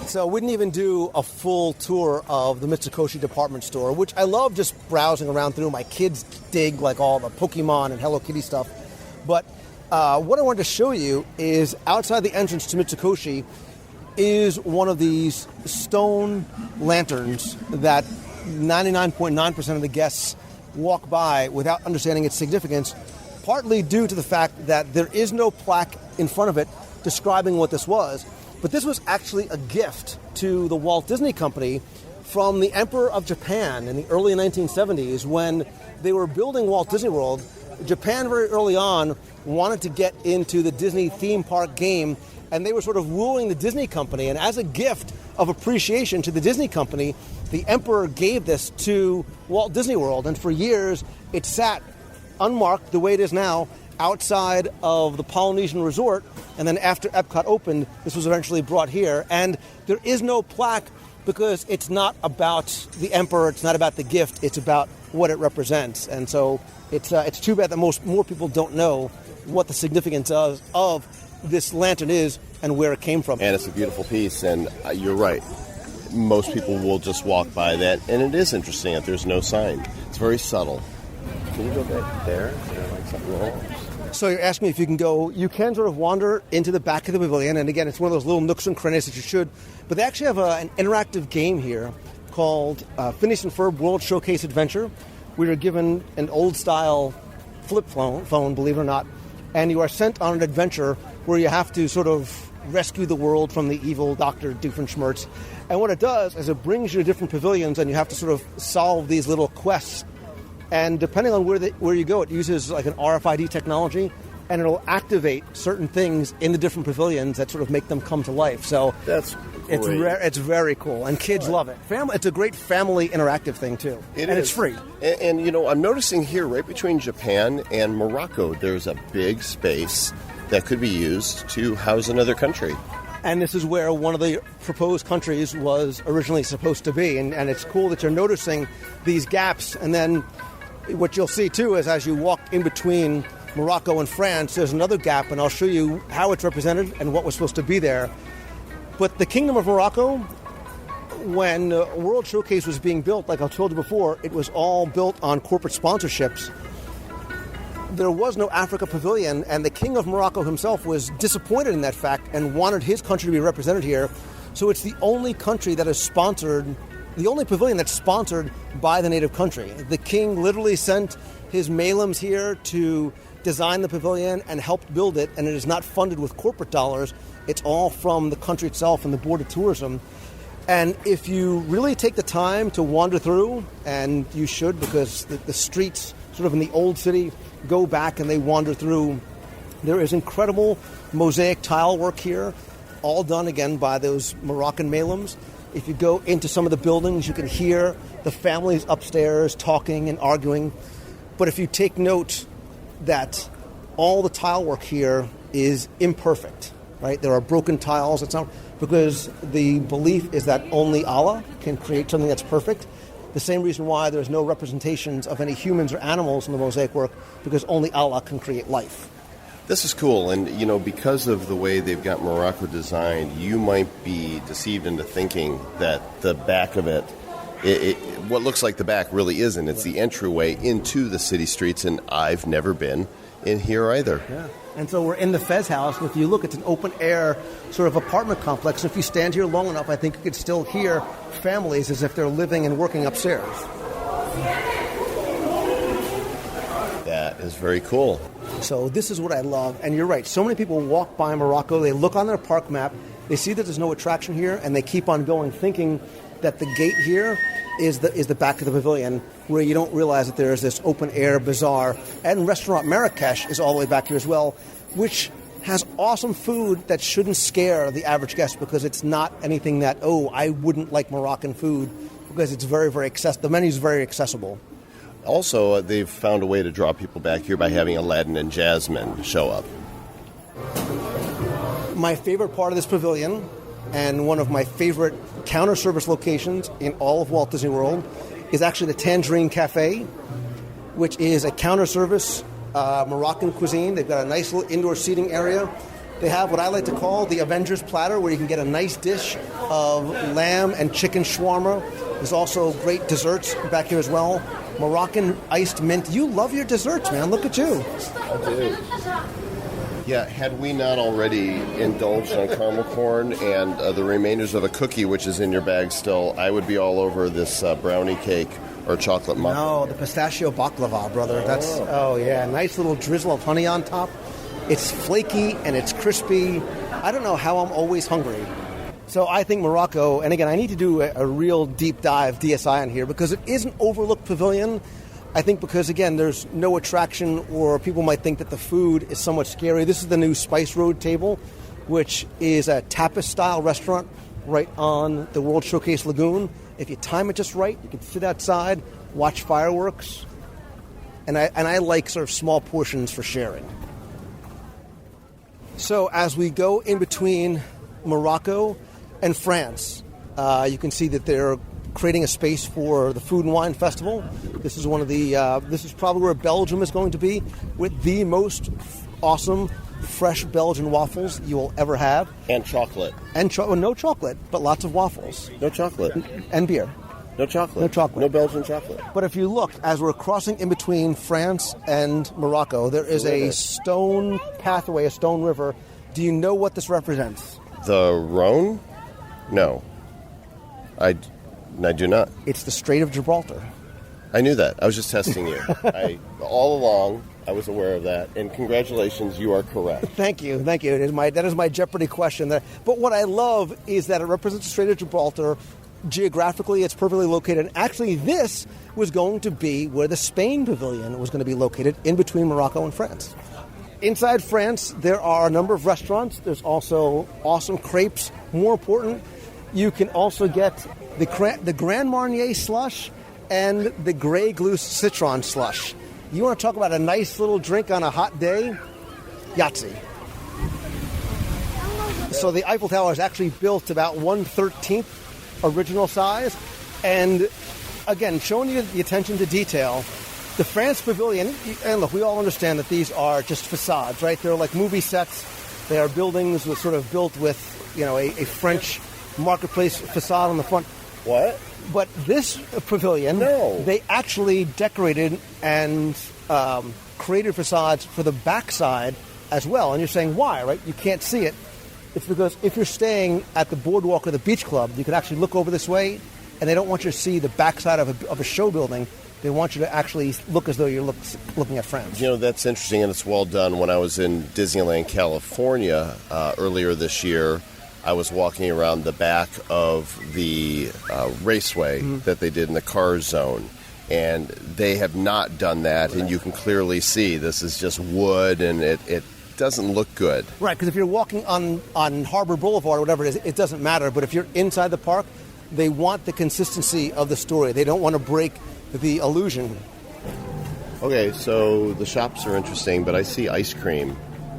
So we didn't even do a full tour of the Mitsukoshi department store, which I love just browsing around through. My kids dig like all the Pokemon and Hello Kitty stuff. But what I wanted to show you is outside the entrance to Mitsukoshi is one of these stone lanterns that 99.9% of the guests walk by without understanding its significance, partly due to the fact that there is no plaque in front of it describing what this was. But this was actually a gift to the Walt Disney Company from the Emperor of Japan in the early 1970s when they were building Walt Disney World. Japan very early on wanted to get into the Disney theme park game, and they were sort of wooing the Disney Company. And as a gift of appreciation to the Disney Company, the Emperor gave this to Walt Disney World. And for years, it sat unmarked the way it is now outside of the Polynesian Resort. And then after Epcot opened, this was eventually brought here. And there is no plaque because it's not about the Emperor, it's not about the gift, it's about what it represents. And so it's too bad that more people don't know what the significance of this lantern is and where it came from. And it's a beautiful piece, and you're right. Most people will just walk by that, and it is interesting that there's no sign. It's very subtle. Can you go back there? Is there like something wrong? So you're asking me if you can go. You can sort of wander into the back of the pavilion, and again, it's one of those little nooks and crannies that you should. But they actually have an interactive game here called Phineas and Ferb World Showcase Adventure. We are given an old-style flip phone, believe it or not, and you are sent on an adventure where you have to sort of rescue the world from the evil Dr. Doofenshmirtz. And what it does is it brings you to different pavilions, and you have to sort of solve these little quests. And depending on where you go, it uses like an RFID technology, and it'll activate certain things in the different pavilions that sort of make them come to life. So that's great. It's very cool, and kids love it. It's a great family interactive thing too, it's free. And you know, I'm noticing here, right between Japan and Morocco, there's a big space that could be used to house another country. And this is where one of the proposed countries was originally supposed to be, and it's cool that you're noticing these gaps. And then what you'll see too is as you walk in between Morocco and France, there's another gap, and I'll show you how it's represented and what was supposed to be there. But the Kingdom of Morocco, when World Showcase was being built, like I told you before, it was all built on corporate sponsorships. There was no Africa Pavilion, and the King of Morocco himself was disappointed in that fact and wanted his country to be represented here. So it's the only country that is sponsored, the only pavilion that's sponsored by the native country. The king literally sent his Malims here to design the pavilion and helped build it, and it is not funded with corporate dollars. It's all from the country itself and the Board of Tourism. And if you really take the time to wander through, and you should, because the streets sort of in the old city go back and they wander through, there is incredible mosaic tile work here, all done again by those Moroccan Malims. If you go into some of the buildings, you can hear the families upstairs talking and arguing. But if you take note that all the tile work here is imperfect, right? There are broken tiles. It's not because the belief is that only Allah can create something that's perfect. The same reason why there's no representations of any humans or animals in the mosaic work, because only Allah can create life. This is cool, and you know, because of the way they've got Morocco designed, you might be deceived into thinking that the back of it, what looks like the back really isn't. It's the entryway into the city streets, and I've never been in here either. Yeah. And so we're in the Fez House. If you look, it's an open-air sort of apartment complex. If you stand here long enough, I think you could still hear families as if they're living and working upstairs. That is very cool. So this is what I love. And you're right. So many people walk by Morocco. They look on their park map. They see that there's no attraction here, and they keep on going, thinking that the gate here is the back of the pavilion, where you don't realize that there is this open-air bazaar. And Restaurant Marrakesh is all the way back here as well, which has awesome food that shouldn't scare the average guest, because it's not anything that, I wouldn't like Moroccan food, because it's very, very accessible. The menu's very accessible. Also, they've found a way to draw people back here by having Aladdin and Jasmine show up. My favorite part of this pavilion, and one of my favorite counter service locations in all of Walt Disney World, is actually the Tangerine Cafe, which is a counter service Moroccan cuisine. They've got a nice little indoor seating area. They have what I like to call the Avengers platter, where you can get a nice dish of lamb and chicken shawarma. There's also great desserts back here as well. Moroccan iced mint. You love your desserts, man. Look at you. I do. Yeah, had we not already indulged on caramel corn and the remainders of a cookie, which is in your bag still, I would be all over this brownie cake or chocolate muffin. No, the pistachio baklava, brother. Oh yeah, nice little drizzle of honey on top. It's flaky and it's crispy. I don't know how I'm always hungry. So I think Morocco, and again, I need to do a real deep dive DSI on here because it is an overlooked pavilion. I think because, again, there's no attraction, or people might think that the food is somewhat scary. This is the new Spice Road table, which is a tapas-style restaurant right on the World Showcase Lagoon. If you time it just right, you can sit outside, watch fireworks, and I like sort of small portions for sharing. So as we go in between Morocco and France, you can see that they're creating a space for the Food and Wine Festival. This is this is probably where Belgium is going to be, with the most awesome fresh Belgian waffles you will ever have. And chocolate. No chocolate, but lots of waffles. No chocolate. And beer. No chocolate. No chocolate. No Belgian chocolate. But if you look, as we're crossing in between France and Morocco, there is a stone pathway, a stone river. Do you know what this represents? The Rhone? No. I do not. It's the Strait of Gibraltar. I knew that. I was just testing you. All along, I was aware of that. And congratulations, you are correct. Thank you. That is my Jeopardy question there. But what I love is that it represents the Strait of Gibraltar. Geographically, it's perfectly located. Actually, this was going to be where the Spain Pavilion was going to be located, in between Morocco and France. Inside France, there are a number of restaurants. There's also awesome crepes. More important, you can also get the Grand Marnier slush and the Grey Goose citron slush. You want to talk about a nice little drink on a hot day? Yahtzee. So the Eiffel Tower is actually built about 1/13 original size. And again, showing you the attention to detail, the France Pavilion, and look, we all understand that these are just facades, right? They're like movie sets. They are buildings built with, a French marketplace facade on the front. What? But this pavilion, they actually decorated and created facades for the backside as well. And you're saying, why, right? You can't see it. It's because if you're staying at the boardwalk or the beach club, you can actually look over this way, and they don't want you to see the backside of a show building. They want you to actually look as though you're looking at France. That's interesting, and it's well done. When I was in Disneyland, California, earlier this year, I was walking around the back of the raceway that they did in the car zone, and they have not done that, and you can clearly see this is just wood, and it doesn't look good. Right, because if you're walking on Harbor Boulevard or whatever it is, it doesn't matter. But if you're inside the park, they want the consistency of the story. They don't want to break the illusion. Okay, so the shops are interesting, but I see ice cream.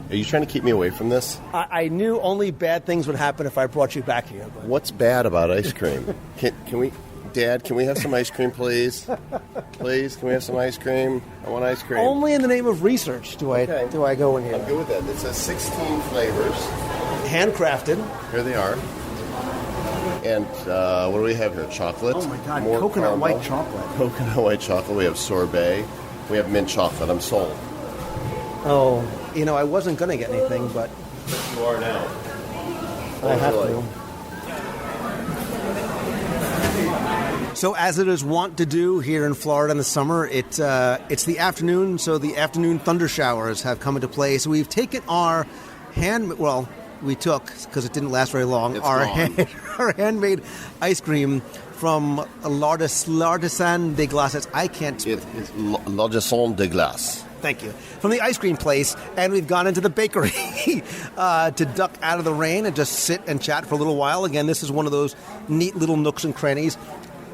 Are you trying to keep me away from this? I knew only bad things would happen if I brought you back here. But. What's bad about ice cream? Can we, Dad, can we have some ice cream, please? Please, can we have some ice cream? I want ice cream. Only in the name of research do I go in here. I'm good with that. It says 16 flavors. Handcrafted. Here they are. And what do we have here? Chocolate. Oh, my God. More coconut caramel. white chocolate. Coconut white chocolate. We have sorbet. We have mint chocolate. I'm sold. Oh, I wasn't going to get anything, but... You are now. I have to. So as it is wont to do here in Florida in the summer, it's the afternoon, so the afternoon thunder showers have come into play. So we've taken our we took, because it didn't last very long, our handmade ice cream from L'Artisan de Glace. I can't... It's L'Artisan de Glace. Thank you. From the ice cream place, and we've gone into the bakery to duck out of the rain and just sit and chat for a little while. Again, this is one of those neat little nooks and crannies.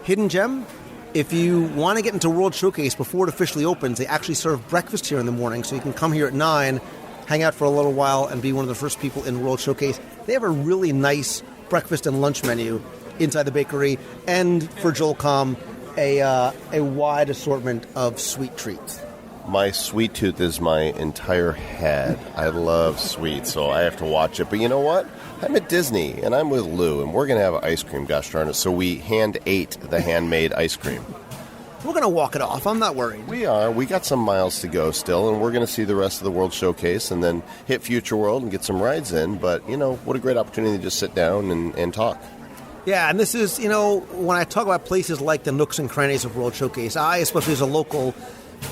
Hidden gem, if you want to get into World Showcase before it officially opens, they actually serve breakfast here in the morning, so you can come here at 9, hang out for a little while, and be one of the first people in World Showcase. They have a really nice breakfast and lunch menu inside the bakery, and for Joel Comm a wide assortment of sweet treats. My sweet tooth is my entire head. I love sweets, so I have to watch it. But you know what? I'm at Disney, and I'm with Lou, and we're going to have ice cream, gosh darn it. So we hand ate the handmade ice cream. We're going to walk it off. I'm not worried. We are. We got some miles to go still, and we're going to see the rest of the World Showcase and then hit Future World and get some rides in. But, what a great opportunity to just sit down and talk. Yeah, and this is, when I talk about places like the nooks and crannies of World Showcase, especially as a local,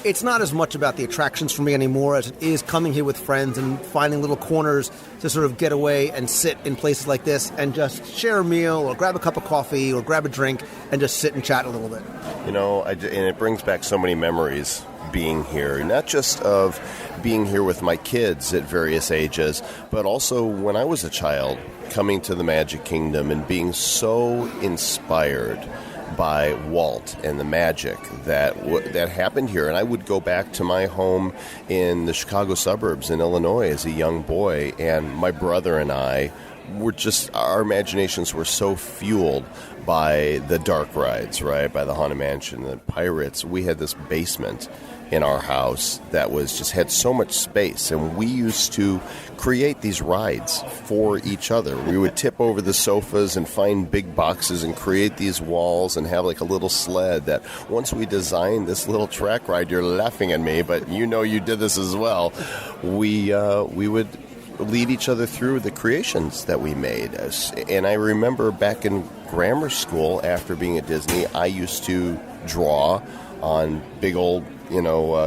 it's not as much about the attractions for me anymore as it is coming here with friends and finding little corners to sort of get away and sit in places like this and just share a meal or grab a cup of coffee or grab a drink and just sit and chat a little bit. And it brings back so many memories being here, not just of being here with my kids at various ages, but also when I was a child coming to the Magic Kingdom and being so inspired by Walt and the magic that happened here. And I would go back to my home in the Chicago suburbs in Illinois as a young boy, and my brother and I were our imaginations were so fueled by the dark rides, right? By the Haunted Mansion, the Pirates. We had this basement in our house that had so much space, and we used to create these rides for each other. We would tip over the sofas and find big boxes and create these walls and have like a little sled that once we designed this little track ride, you're laughing at me, but you did this as well. We would lead each other through the creations that we made. And I remember back in grammar school after being at Disney, I used to draw on big old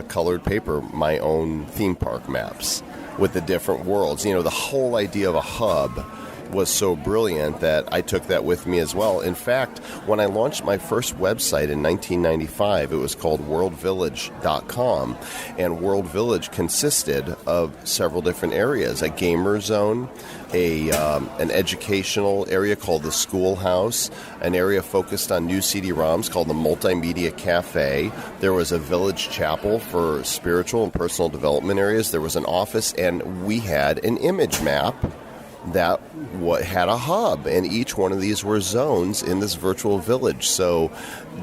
colored paper, my own theme park maps with the different worlds. The whole idea of a hub was so brilliant that I took that with me as well. In fact, when I launched my first website in 1995, it was called worldvillage.com, and World Village consisted of several different areas: a gamer zone, an educational area called the Schoolhouse, an area focused on new CD-ROMs called the Multimedia Cafe. There was a village chapel for spiritual and personal development areas. There was an office, and we had an image map that had a hub, and each one of these were zones in this virtual village. So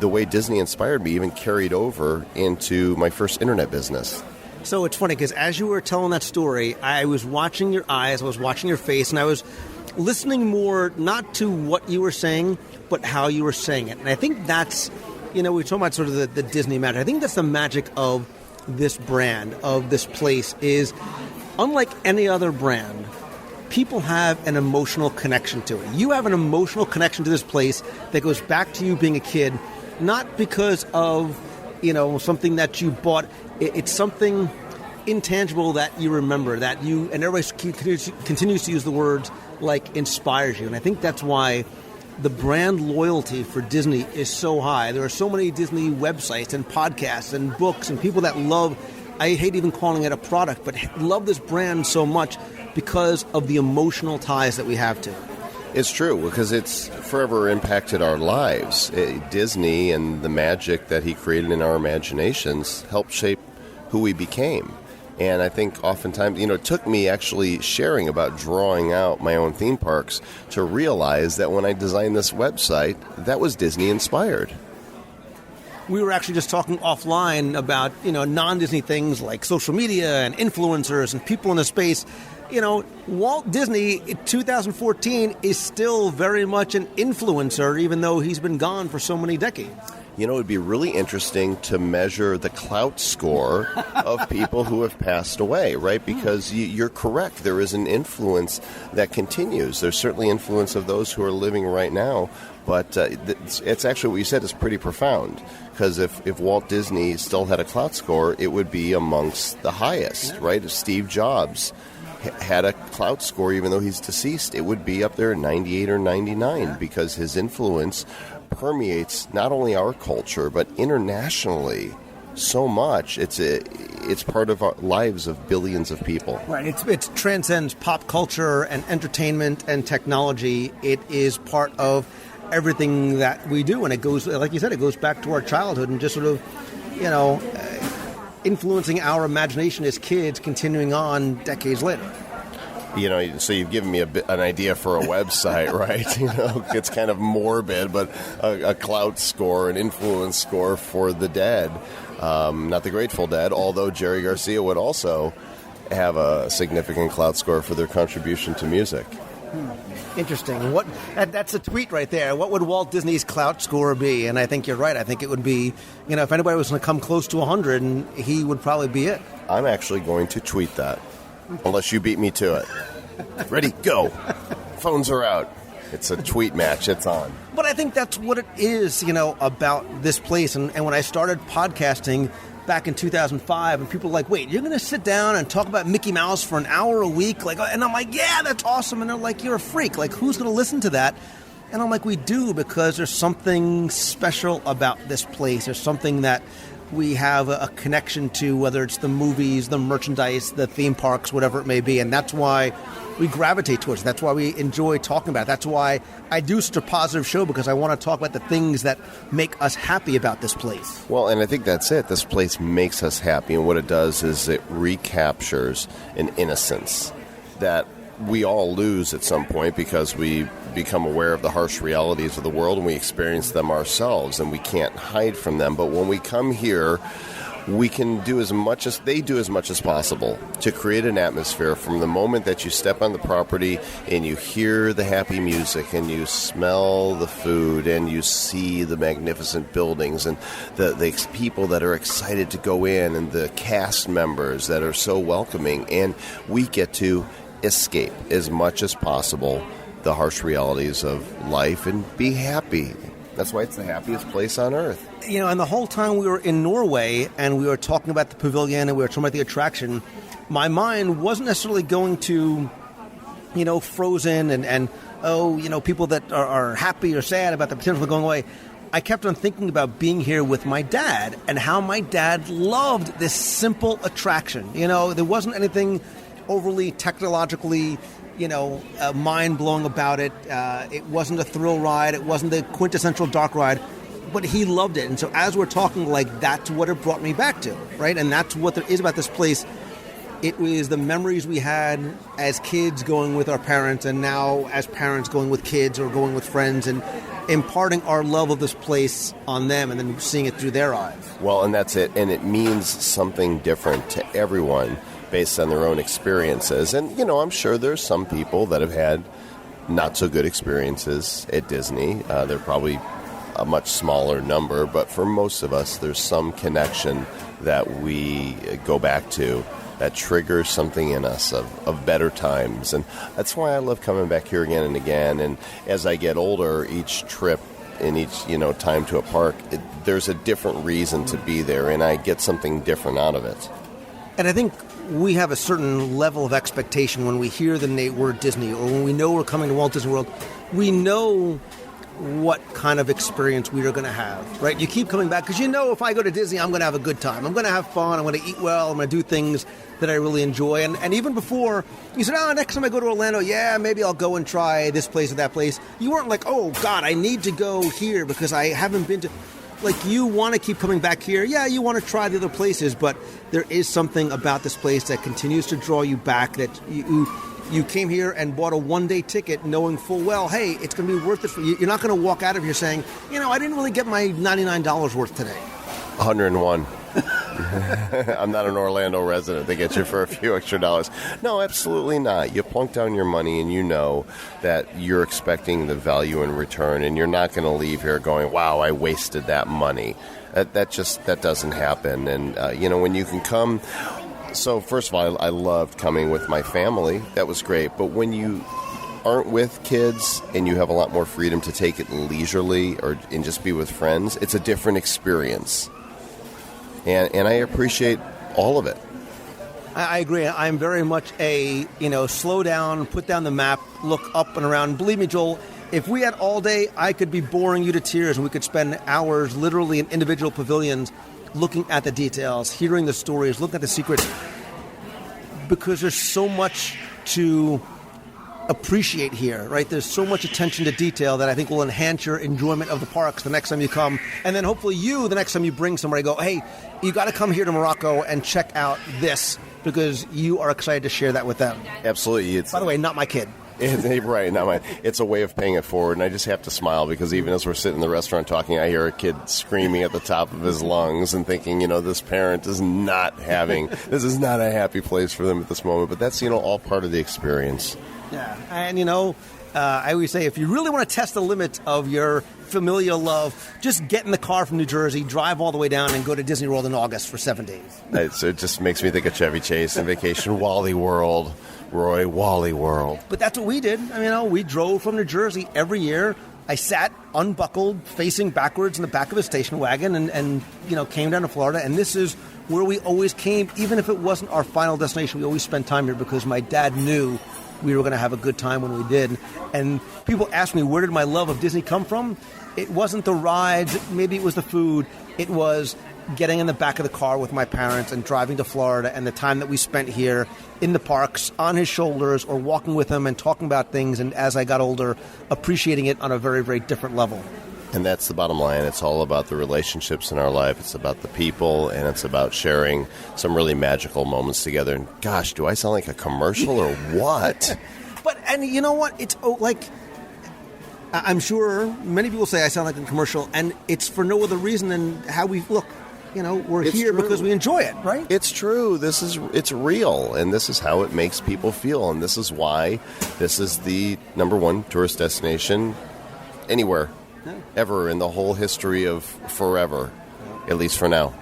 the way Disney inspired me even carried over into my first internet business. So it's funny because as you were telling that story, I was watching your eyes, I was watching your face, and I was listening more not to what you were saying, but how you were saying it. And I think that's, we're talking about sort of the Disney magic. I think that's the magic of this brand, of this place, is unlike any other brand, people have an emotional connection to it. You have an emotional connection to this place that goes back to you being a kid, not because of, something that you bought. It's something intangible that you remember, that you, and everybody continues to use the words like inspires you. And I think that's why the brand loyalty for Disney is so high. There are so many Disney websites and podcasts and books and people that love, I hate even calling it a product, but love this brand so much because of the emotional ties that we have to it. It's true, because it's forever impacted our lives. Disney and the magic that he created in our imaginations helped shape who we became. And I think oftentimes, it took me actually sharing about drawing out my own theme parks to realize that when I designed this website, that was Disney inspired. We were actually just talking offline about, non-Disney things like social media and influencers and people in the space. Walt Disney in 2014 is still very much an influencer, even though he's been gone for so many decades. It would be really interesting to measure the clout score of people who have passed away, right? Because you're correct. There is an influence that continues. There's certainly influence of those who are living right now, but it's actually what you said is pretty profound. Because if Walt Disney still had a clout score, it would be amongst the highest, right? If Steve Jobs had a clout score, even though he's deceased, it would be up there at 98 or 99, because his influence permeates not only our culture but internationally so much. It's part of our lives of billions of people. Right. It transcends pop culture and entertainment and technology. It is part of everything that we do, and it goes, like you said, it goes back to our childhood and just sort of, influencing our imagination as kids, continuing on decades later. So you've given me an idea for a website, right? It's kind of morbid, but a clout score, an influence score for the Dead. Not the Grateful Dead, although Jerry Garcia would also have a significant clout score for their contribution to music. Interesting. That's a tweet right there. What would Walt Disney's clout score be? And I think you're right. I think it would be, if anybody was going to come close to 100, and he would probably be it. I'm actually going to tweet that, unless you beat me to it. Ready, go. Phones are out. It's a tweet match. It's on. But I think that's what it is, about this place. And when I started podcasting back in 2005, and people were like, wait, you're going to sit down and talk about Mickey Mouse for an hour a week? And I'm like, yeah, that's awesome. And they're like, you're a freak. Like, who's going to listen to that? And I'm like, we do, because there's something special about this place. There's something that we have a connection to, whether it's the movies, the merchandise, the theme parks, whatever it may be. And that's why we gravitate towards it. That's why we enjoy talking about it. That's why I do such a positive show, because I want to talk about the things that make us happy about this place. Well, and I think that's it. This place makes us happy, and what it does is it recaptures an innocence that we all lose at some point, because we become aware of the harsh realities of the world and we experience them ourselves, and we can't hide from them. But when we come here, we can do as much as they do, as much as possible, to create an atmosphere from the moment that you step on the property and you hear the happy music and you smell the food and you see the magnificent buildings and the people that are excited to go in and the cast members that are so welcoming. And we get to escape as much as possible the harsh realities of life and be happy. That's why it's the happiest place on earth. And the whole time we were in Norway and we were talking about the pavilion and we were talking about the attraction, my mind wasn't necessarily going to, Frozen and people that are happy or sad about the potential of going away. I kept on thinking about being here with my dad and how my dad loved this simple attraction. There wasn't anything overly technologically mind-blowing about it. It wasn't a thrill ride. It wasn't the quintessential dark ride. But he loved it. And so as we're talking, that's what it brought me back to, right? And that's what there is about this place. It was the memories we had as kids going with our parents, and now as parents going with kids or going with friends, and imparting our love of this place on them and then seeing it through their eyes. Well, and that's it. And it means something different to everyone based on their own experiences. And, I'm sure there's some people that have had not so good experiences at Disney. They're probably a much smaller number, but for most of us, there's some connection that we go back to that triggers something in us of better times. And that's why I love coming back here again and again. And as I get older, each trip and each, time to a park, there's a different reason to be there, and I get something different out of it. And I think we have a certain level of expectation when we hear the word Disney, or when we know we're coming to Walt Disney World. We know what kind of experience we are going to have, right? You keep coming back because if I go to Disney, I'm going to have a good time. I'm going to have fun. I'm going to eat well. I'm going to do things that I really enjoy. And even before, you said, next time I go to Orlando, maybe I'll go and try this place or that place. You weren't like, oh, God, I need to go here because I haven't been to... You want to keep coming back here. Yeah, you want to try the other places, but there is something about this place that continues to draw you back, that you came here and bought a one-day ticket knowing full well, hey, it's going to be worth it for you. You're not going to walk out of here saying, I didn't really get my $99 worth today. 101. I'm not an Orlando resident. They get you for a few extra dollars. No, absolutely not. You plunk down your money and you know that you're expecting the value in return, and you're not going to leave here going, wow, I wasted that money. That doesn't happen. And, when you can come... So, first of all, I loved coming with my family. That was great. But when you aren't with kids and you have a lot more freedom to take it leisurely and just be with friends, it's a different experience. And I appreciate all of it. I agree. I'm very much a, slow down, put down the map, look up and around. Believe me, Joel, if we had all day, I could be boring you to tears, and we could spend hours literally in individual pavilions looking at the details, hearing the stories, looking at the secrets, because there's so much to appreciate here, right? There's so much attention to detail that I think will enhance your enjoyment of the parks the next time you come. And then hopefully the next time you bring somebody, go, hey, you got to come here to Morocco and check out this. because you are excited to share that with them. Absolutely. By the way, not my kid. Right, not mine. It's a way of paying it forward, and I just have to smile because even as we're sitting in the restaurant talking, I hear a kid screaming at the top of his lungs and thinking, this parent is not this is not a happy place for them at this moment. But that's, all part of the experience. Yeah, and I always say if you really want to test the limit of your familial love, just get in the car from New Jersey, drive all the way down, and go to Disney World in August for 7 days. It just makes me think of Chevy Chase and Vacation Wally World. Roy Wally World. But that's what we did. We drove from New Jersey every year. I sat unbuckled, facing backwards in the back of a station wagon and came down to Florida. And this is where we always came, even if it wasn't our final destination. We always spent time here because my dad knew we were going to have a good time when we did. And people ask me, where did my love of Disney come from? It wasn't the rides. Maybe it was the food. It was getting in the back of the car with my parents and driving to Florida and the time that we spent here in the parks on his shoulders or walking with him and talking about things. And as I got older, appreciating it on a very, very different level. And that's the bottom line. It's all about the relationships in our life. It's about the people, and it's about sharing some really magical moments together. And gosh, do I sound like a commercial or what? And you know what? It's I'm sure many people say I sound like a commercial, and it's for no other reason than how we look. We're here because we enjoy it, right? It's true. It's real, and this is how it makes people feel, and this is why this is the number one tourist destination anywhere, ever in the whole history of forever, at least for now.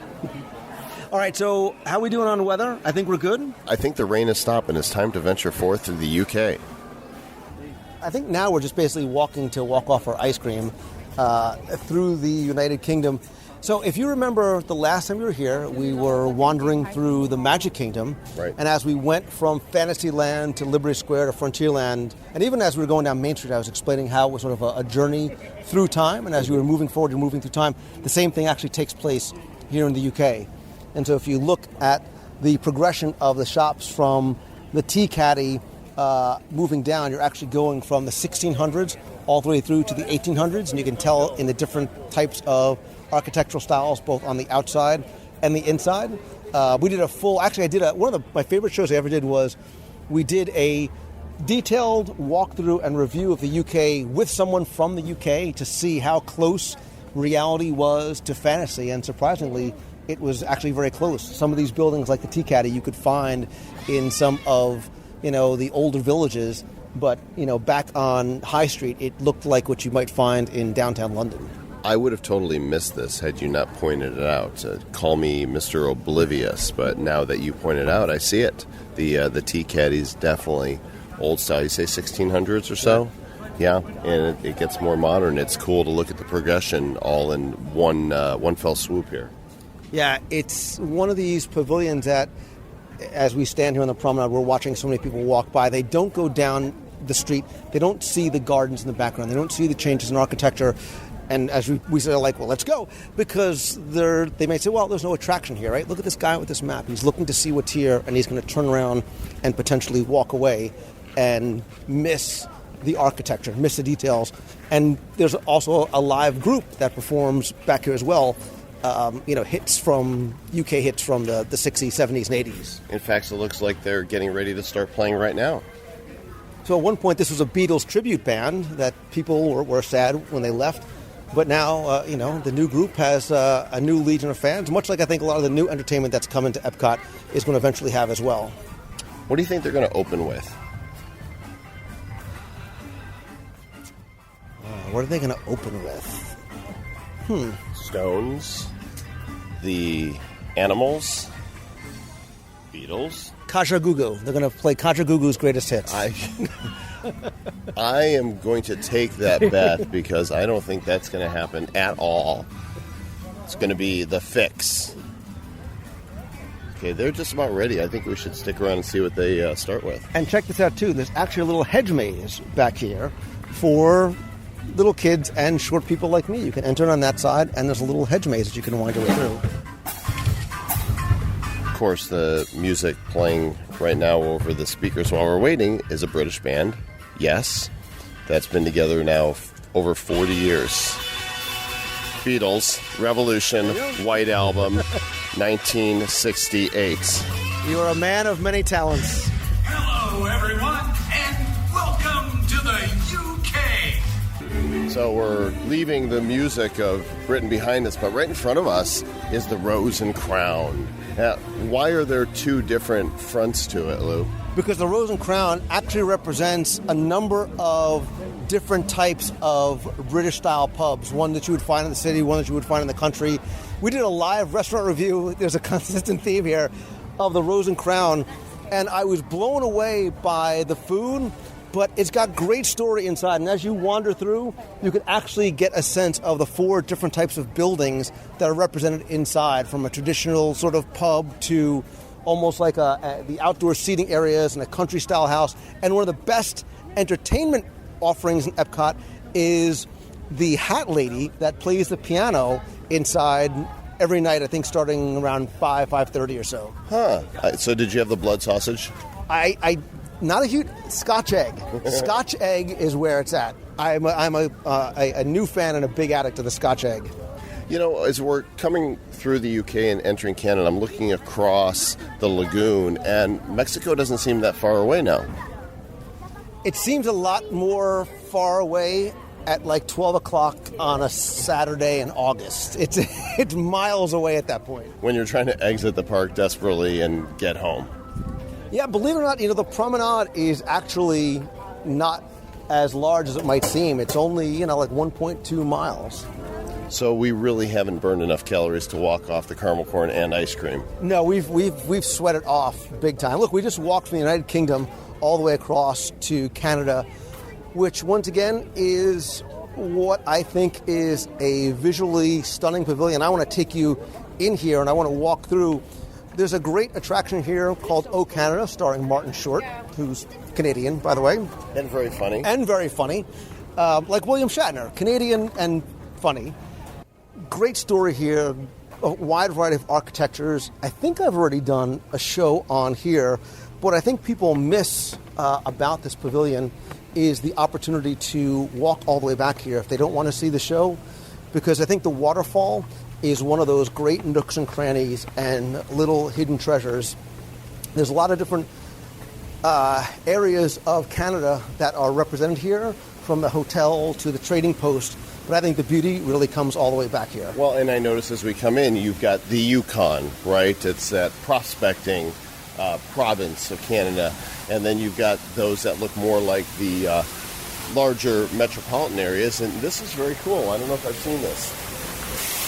All right, so how are we doing on the weather? I think we're good. I think the rain is stopping. It's time to venture forth to the UK. I think now we're just basically walking to walk off our ice cream through the United Kingdom. So if you remember the last time we were here, we were wandering through the Magic Kingdom. Right. And as we went from Fantasyland to Liberty Square to Frontierland, and even as we were going down Main Street, I was explaining how it was sort of a journey through time. And as you were moving forward, you're moving through time. The same thing actually takes place here in the UK. And so if you look at the progression of the shops from the tea caddy moving down, you're actually going from the 1600s all the way through to the 1800s. And you can tell in the different types of architectural styles, both on the outside and the inside. We did one of my favorite shows I ever did was we did a detailed walkthrough and review of the UK with someone from the UK to see how close reality was to fantasy. And surprisingly, it was actually very close. Some of these buildings, like the Tea Caddy, you could find in some of the older villages, but back on High Street, it looked like what you might find in downtown London. I would have totally missed this had you not pointed it out. Call me Mr. Oblivious, but now that you point it out, I see it. The tea caddy's definitely old style. You say 1600s or so? Yeah, and it gets more modern. It's cool to look at the progression all in one fell swoop here. Yeah, it's one of these pavilions that, as we stand here on the promenade, we're watching so many people walk by. They don't go down the street. They don't see the gardens in the background. They don't see the changes in architecture. And as we say, well, let's go, because they may say, well, there's no attraction here, right? Look at this guy with this map. He's looking to see what's here, and he's going to turn around and potentially walk away and miss the architecture, miss the details. And there's also a live group that performs back here as well. Hits from the 60s, 70s, and 80s. In fact, it looks like they're getting ready to start playing right now. So at one point, this was a Beatles tribute band that people were sad when they left. But now, the new group has a new legion of fans, much like I think a lot of the new entertainment that's coming to Epcot is going to eventually have as well. What do you think they're going to open with? What are they going to open with? Stones, the Animals, Beatles. Kajagoogoo. They're going to play Kajagoogoo's greatest hits. I am going to take that bet because I don't think that's going to happen at all. It's going to be The Fix. Okay, they're just about ready. I think we should stick around and see what they start with. And check this out, too. There's actually a little hedge maze back here for little kids and short people like me. You can enter on that side, and there's a little hedge maze that you can wind your way through. Of course, the music playing right now over the speakers while we're waiting is a British band. Yes, that's been together now over 40 years. Beatles, Revolution, White Album, 1968. You are a man of many talents. Hello, everyone, and welcome to the UK. So we're leaving the music of Britain behind us, but right in front of us is the Rose and Crown. Now, why are there two different fronts to it, Lou? Because the Rose and Crown actually represents a number of different types of British-style pubs. One that you would find in the city, one that you would find in the country. We did a live restaurant review. There's a consistent theme here of the Rose and Crown, and I was blown away by the food, but it's got great story inside. And as you wander through, you can actually get a sense of the four different types of buildings that are represented inside, from a traditional sort of pub to almost like the outdoor seating areas and a country-style house. And one of the best entertainment offerings in Epcot is the Hat Lady that plays the piano inside every night, I think starting around 5:30 or so. So did you have the blood sausage? I not a huge Scotch egg. Scotch egg is where it's at. I'm a new fan and a big addict of the Scotch egg. You know, as we're coming through the UK and entering Canada, I'm looking across the lagoon, and Mexico doesn't seem that far away now. It seems a lot more far away at like 12 o'clock on a Saturday in August. It's miles away at that point. When you're trying to exit the park desperately and get home. Yeah, believe it or not, the promenade is actually not as large as it might seem. It's only, like 1.2 miles. So we really haven't burned enough calories to walk off the caramel corn and ice cream. No, we've sweated off big time. Look, we just walked from the United Kingdom all the way across to Canada, which once again is what I think is a visually stunning pavilion. I want to take you in here and I want to walk through. There's a great attraction here called O Canada, starring Martin Short, who's Canadian, by the way. And very funny. Like William Shatner, Canadian and funny. Great story here, a wide variety of architectures. I think I've already done a show on here. What I think people miss about this pavilion is the opportunity to walk all the way back here if they don't want to see the show, because I think the waterfall is one of those great nooks and crannies and little hidden treasures. There's a lot of different areas of Canada that are represented here, from the hotel to the trading post, but I think the beauty really comes all the way back here. Well, and I notice as we come in, you've got the Yukon, right? It's that prospecting province of Canada, and then you've got those that look more like the larger metropolitan areas, and this is very cool. I don't know if I've seen this.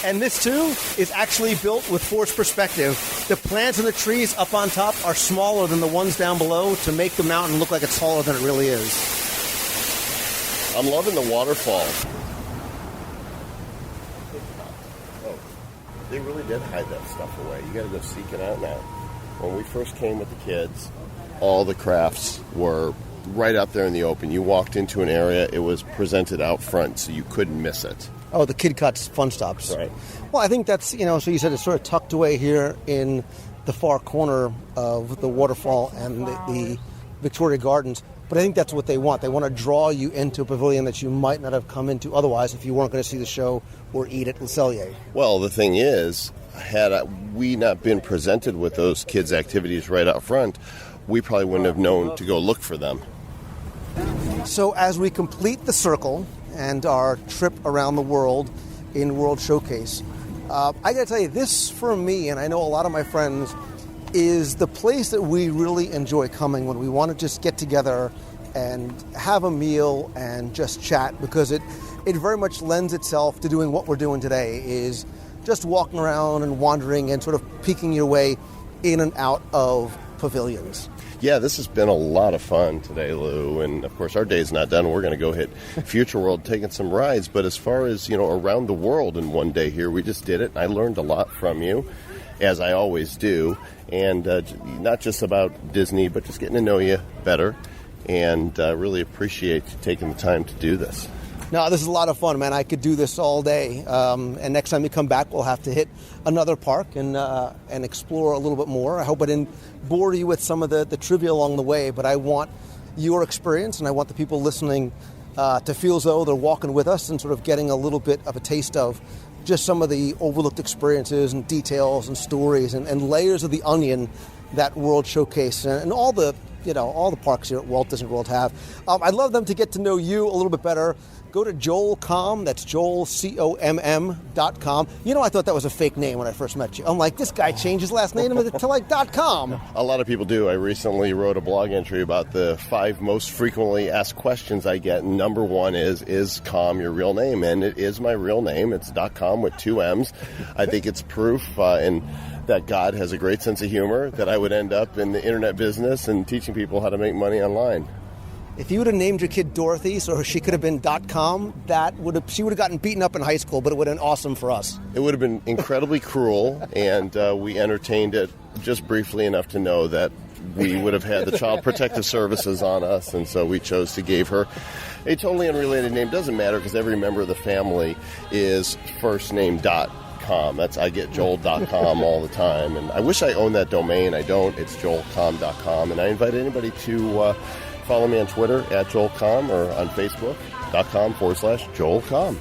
And this, too, is actually built with forced perspective. The plants and the trees up on top are smaller than the ones down below to make the mountain look like it's taller than it really is. I'm loving the waterfall. Oh, they really did hide that stuff away. You got to go seek it out now. When we first came with the kids, all the crafts were right out there in the open. You walked into an area, it was presented out front, so you couldn't miss it. Oh, the Kid Cuts Fun Stops. Right. Well, I think that's, so you said it's sort of tucked away here in the far corner of the waterfall and the Victoria Gardens. But I think that's what they want. They want to draw you into a pavilion that you might not have come into otherwise if you weren't going to see the show or eat at Le Cellier. Well, the thing is, had we not been presented with those kids' activities right out front, we probably wouldn't have known to go look for them. So as we complete the circle and our trip around the world in World Showcase, I got to tell you, this for me, and I know a lot of my friends, is the place that we really enjoy coming when we want to just get together and have a meal and just chat, because it very much lends itself to doing what we're doing today, is just walking around and wandering and sort of peeking your way in and out of pavilions. Yeah, this has been a lot of fun today, Lou, and of course our day's not done. We're going to go hit Future World taking some rides, but as far as, around the world in one day here, we just did it. I learned a lot from you, as I always do, and not just about Disney, but just getting to know you better, and really appreciate you taking the time to do this. No, this is a lot of fun, man. I could do this all day. And next time you come back, we'll have to hit another park and explore a little bit more. I hope I didn't bore you with some of the trivia along the way, but I want your experience, and I want the people listening to feel as though they're walking with us and sort of getting a little bit of a taste of just some of the overlooked experiences and details and stories and layers of the onion that World Showcase and all the parks here at Walt Disney World have. I'd love them to get to know you a little bit better. Go to Joel Comm, that's Joel, COMM.com. I thought that was a fake name when I first met you. I'm like, this guy changed his last name to like .com. A lot of people do. I recently wrote a blog entry about the 5 most frequently asked questions I get. And number 1 is Comm your real name? And it is my real name. It's .com with 2 M's. I think it's proof that God has a great sense of humor, that I would end up in the internet business and teaching people how to make money online. If you would have named your kid Dorothy so she could have been .com, she would have gotten beaten up in high school, but it would have been awesome for us. It would have been incredibly cruel, and we entertained it just briefly enough to know that we would have had the Child Protective Services on us, and so we chose to give her a totally unrelated name. Doesn't matter because every member of the family is first name .com. I get joel.com all the time, and I wish I owned that domain. I don't. It's joelcom.com, and I invite anybody to follow me on Twitter at joelcom or on facebook.com/joelcom.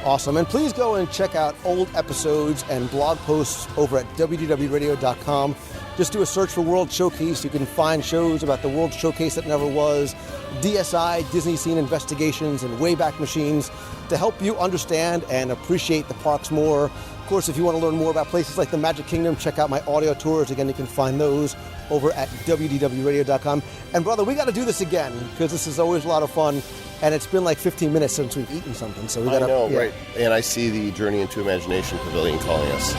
Awesome. And please go and check out old episodes and blog posts over at WDWradio.com. Just do a search for World Showcase. You can find shows about the World Showcase that never was, DSI, Disney Scene Investigations, and Wayback Machines to help you understand and appreciate the parks more. Of course, if you want to learn more about places like the Magic Kingdom, check out my audio tours. Again, you can find those over at WDWradio.com. And brother, we got to do this again because this is always a lot of fun. And it's been like 15 minutes since we've eaten something. So we got to. I know, right. And I see the Journey into Imagination Pavilion calling us.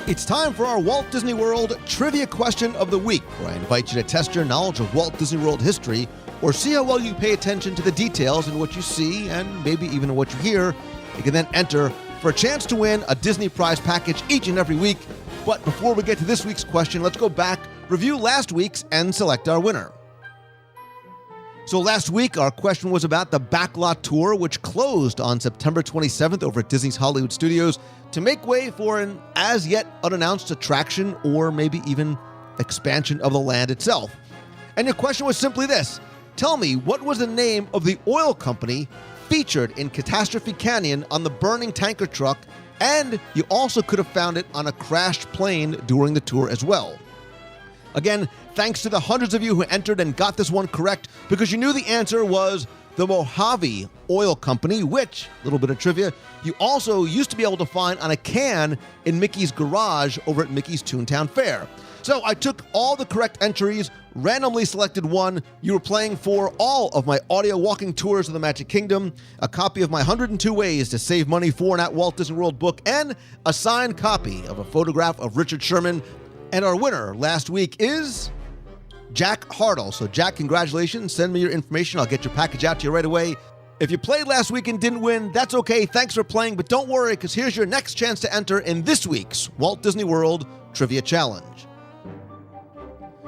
It's time for our Walt Disney World Trivia Question of the Week, where I invite you to test your knowledge of Walt Disney World history or see how well you pay attention to the details in what you see and maybe even in what you hear. You can then enter for a chance to win a Disney prize package each and every week. But before we get to this week's question, let's go back, review last week's, and select our winner. So last week, our question was about the Backlot Tour, which closed on September 27th over at Disney's Hollywood Studios to make way for an as-yet unannounced attraction or maybe even expansion of the land itself. And your question was simply this. Tell me, what was the name of the oil company featured in Catastrophe Canyon on the burning tanker truck, and you also could have found it on a crashed plane during the tour as well? Again, thanks to the hundreds of you who entered and got this one correct, because you knew the answer was the Mojave Oil Company, which, little bit of trivia, you also used to be able to find on a can in Mickey's garage over at Mickey's Toontown Fair. So I took all the correct entries, randomly selected one. You were playing for all of my audio walking tours of the Magic Kingdom, a copy of my 102 Ways to Save Money for and at Walt Disney World book, and a signed copy of a photograph of Richard Sherman. And our winner last week is Jack Hartle. So Jack, congratulations. Send me your information. I'll get your package out to you right away. If you played last week and didn't win, that's okay. Thanks for playing, but don't worry, because here's your next chance to enter in this week's Walt Disney World Trivia Challenge.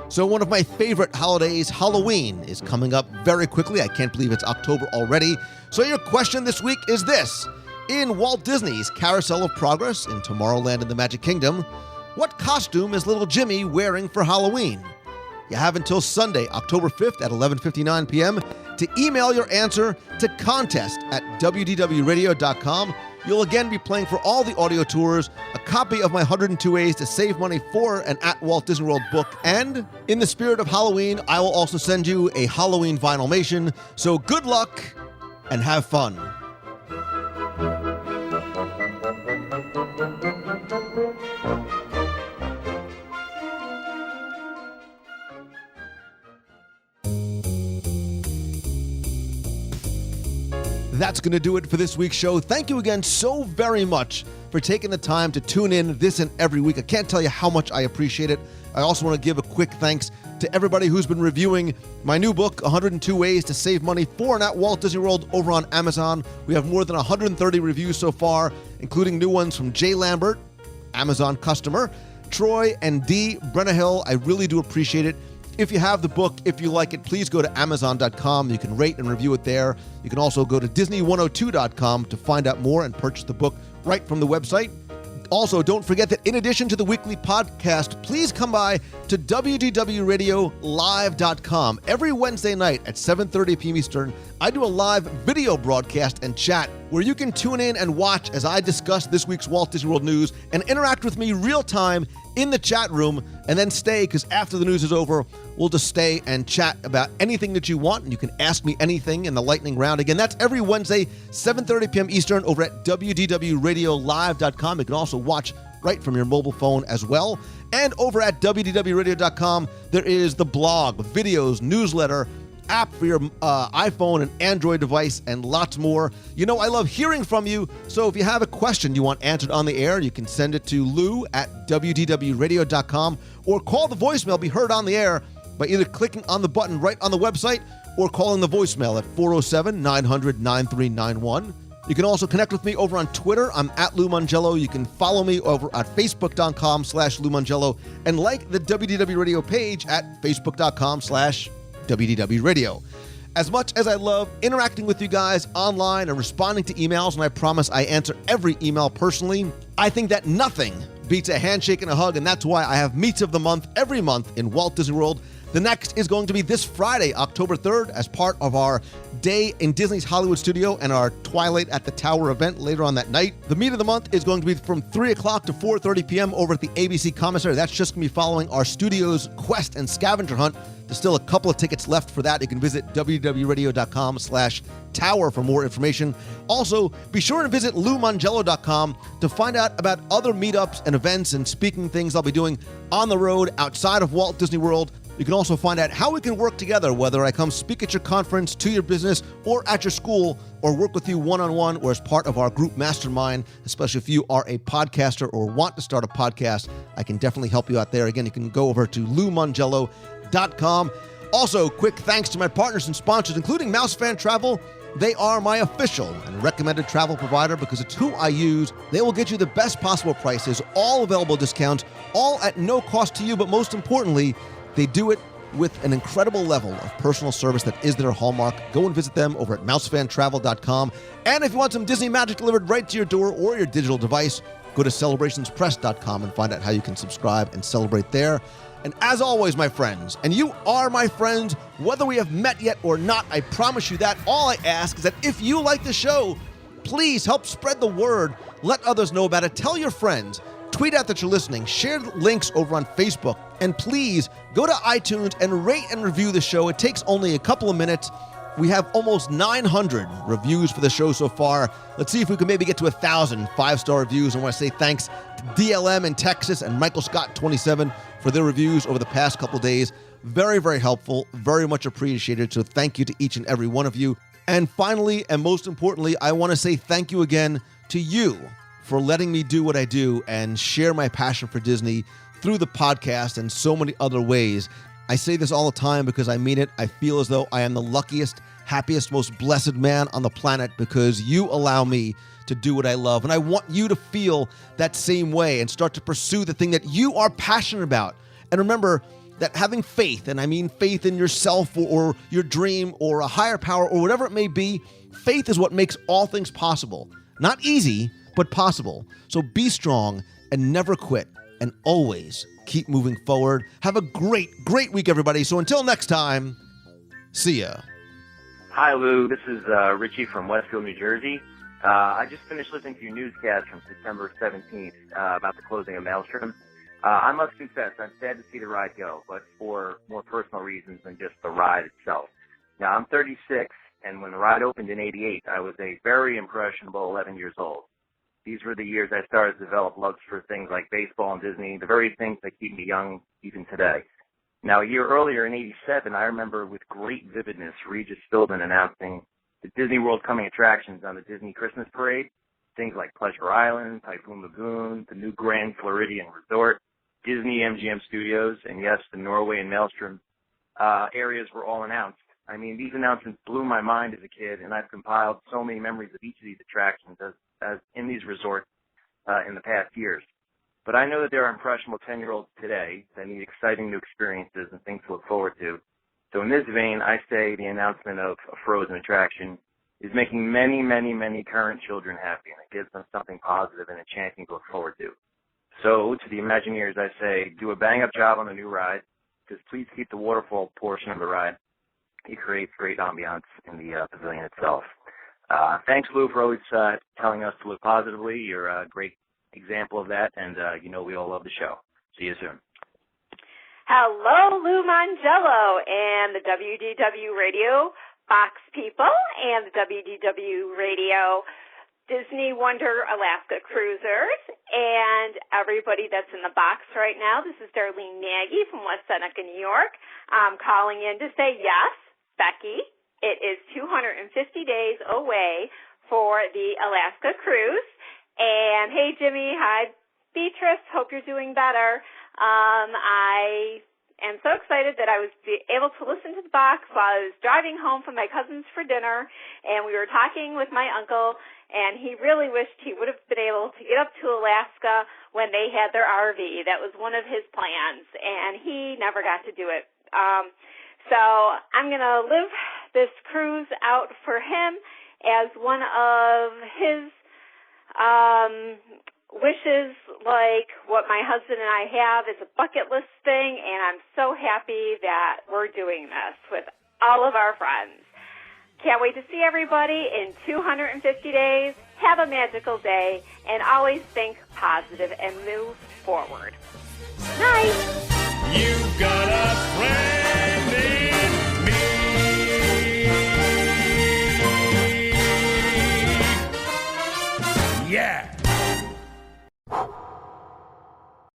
So one of my favorite holidays, Halloween, is coming up very quickly. I can't believe it's October already. So your question this week is this. In Walt Disney's Carousel of Progress in Tomorrowland in the Magic Kingdom, what costume is little Jimmy wearing for Halloween? You have until Sunday, October 5th at 11:59 p.m. to email your answer to contest@wdwradio.com. You'll again be playing for all the audio tours, a copy of my 102 Ways to Save Money for and at Walt Disney World book, and in the spirit of Halloween, I will also send you a Halloween Vinylmation. So good luck and have fun. That's going to do it for this week's show. Thank you again so very much for taking the time to tune in this and every week. I can't tell you how much I appreciate it. I also want to give a quick thanks to everybody who's been reviewing my new book, 102 Ways to Save Money for and at Walt Disney World, over on Amazon. We have more than 130 reviews so far, including new ones from Jay Lambert, Amazon customer, Troy and D. Brennahill, I really do appreciate it. If you have the book, if you like it, please go to Amazon.com. You can rate and review it there. You can also go to Disney102.com to find out more and purchase the book right from the website. Also, don't forget that in addition to the weekly podcast, please come by to WDWRadioLive.com. Every Wednesday night at 7:30 p.m. Eastern, I do a live video broadcast and chat where you can tune in and watch as I discuss this week's Walt Disney World news and interact with me real time in the chat room, and then stay, because after the news is over, we'll just stay and chat about anything that you want, and you can ask me anything in the lightning round. Again, that's every Wednesday, 7:30 p.m. Eastern, over at WDWRadioLive.com. You can also watch right from your mobile phone as well. And over at WDWRadio.com, there is the blog, videos, newsletter, app for your iPhone and Android device, and lots more. You know, I love hearing from you, so if you have a question you want answered on the air, you can send it to Lou at WDWRadio.com, or call the voicemail, be heard on the air, by either clicking on the button right on the website or calling the voicemail at 407-900-9391. You can also connect with me over on Twitter. I'm at Lou Mongello. You can follow me over at Facebook.com/Lou Mongello, and like the WDW Radio page at Facebook.com/WDW Radio. As much as I love interacting with you guys online and responding to emails, and I promise I answer every email personally, I think that nothing beats a handshake and a hug, and that's why I have Meets of the Month every month in Walt Disney World. The next is going to be this Friday, October 3rd, as part of our Day in Disney's Hollywood Studio and our Twilight at the Tower event later on that night. The Meet of the Month is going to be from 3 o'clock to 4:30 p.m. over at the ABC Commissary. That's just going to be following our studio's quest and scavenger hunt. There's still a couple of tickets left for that. You can visit www.radio.com/tower for more information. Also, be sure to visit LouMongello.com to find out about other meetups and events and speaking things I'll be doing on the road outside of Walt Disney World. You can also find out how we can work together, whether I come speak at your conference, to your business, or at your school, or work with you one-on-one or as part of our group mastermind, especially if you are a podcaster or want to start a podcast. I can definitely help you out there. Again, you can go over to LouMongello.com. Also, quick thanks to my partners and sponsors, including Mouse Fan Travel. They are my official and recommended travel provider because it's who I use. They will get you the best possible prices, all available discounts, all at no cost to you, but most importantly, they do it with an incredible level of personal service that is their hallmark. Go and visit them over at mousefantravel.com. And if you want some Disney magic delivered right to your door or your digital device, go to celebrationspress.com and find out how you can subscribe and celebrate there. And as always, my friends, and you are my friends, whether we have met yet or not, I promise you that. All I ask is that if you like the show, please help spread the word. Let others know about it. Tell your friends. Tweet out that you're listening. Share links over on Facebook. And please go to iTunes and rate and review the show. It takes only a couple of minutes. We have almost 900 reviews for the show so far. Let's see if we can maybe get to 1,000 5-star reviews. I want to say thanks to DLM in Texas and Michael Scott 27 for their reviews over the past couple of days. Very, very helpful. Very much appreciated. So thank you to each and every one of you. And finally, and most importantly, I want to say thank you again to you for letting me do what I do and share my passion for Disney through the podcast and so many other ways. I say this all the time because I mean it. I feel as though I am the luckiest, happiest, most blessed man on the planet because you allow me to do what I love. And I want you to feel that same way and start to pursue the thing that you are passionate about. And remember that having faith, and I mean faith in yourself or your dream or a higher power or whatever it may be, faith is what makes all things possible. Not easy, but possible. So be strong and never quit and always keep moving forward. Have a great, great week, everybody. So until next time, see ya. Hi, Lou. This is Richie from Westfield, New Jersey. I just finished listening to your newscast from September 17th about the closing of Maelstrom. I must confess, I'm sad to see the ride go, but for more personal reasons than just the ride itself. Now, I'm 36, and when the ride opened in 88, I was a very impressionable 11 years old. These were the years I started to develop loves for things like baseball and Disney, the very things that keep me young even today. Now, a year earlier in 87, I remember with great vividness Regis Philbin announcing the Disney World coming attractions on the Disney Christmas Parade, things like Pleasure Island, Typhoon Lagoon, the new Grand Floridian Resort, Disney MGM Studios, and yes, the Norway and Maelstrom areas were all announced. I mean, these announcements blew my mind as a kid, and I've compiled so many memories of each of these attractions as in these resorts in the past years. But I know that there are impressionable 10-year-olds today that need exciting new experiences and things to look forward to. So in this vein, I say the announcement of a Frozen attraction is making many, many, many current children happy, and it gives them something positive and enchanting to look forward to. So to the Imagineers, I say, do a bang-up job on the new ride. Just please keep the waterfall portion of the ride. It creates great ambiance in the pavilion itself. Thanks, Lou, for always telling us to look positively. You're a great example of that, and you know we all love the show. See you soon. Hello, Lou Mongello and the WDW Radio Fox people and the WDW Radio Disney Wonder Alaska Cruisers and everybody that's in the box right now. This is Darlene Nagy from West Seneca, New York. I'm calling in to say, yes, Becky, it is 250 days away for the Alaska cruise. And hey, Jimmy, hi, Beatrice, hope you're doing better. I am so excited that I was able to listen to the box while I was driving home from my cousin's for dinner, and we were talking with my uncle, and he really wished he would have been able to get up to Alaska when they had their RV. That was one of his plans, and he never got to do it. So I'm going to live this cruise out for him as one of his wishes, like what my husband and I have is a bucket list thing, and I'm so happy that we're doing this with all of our friends. Can't wait to see everybody in 250 days. Have a magical day, and always think positive and move forward. Night. You've got a friend in me. Yeah.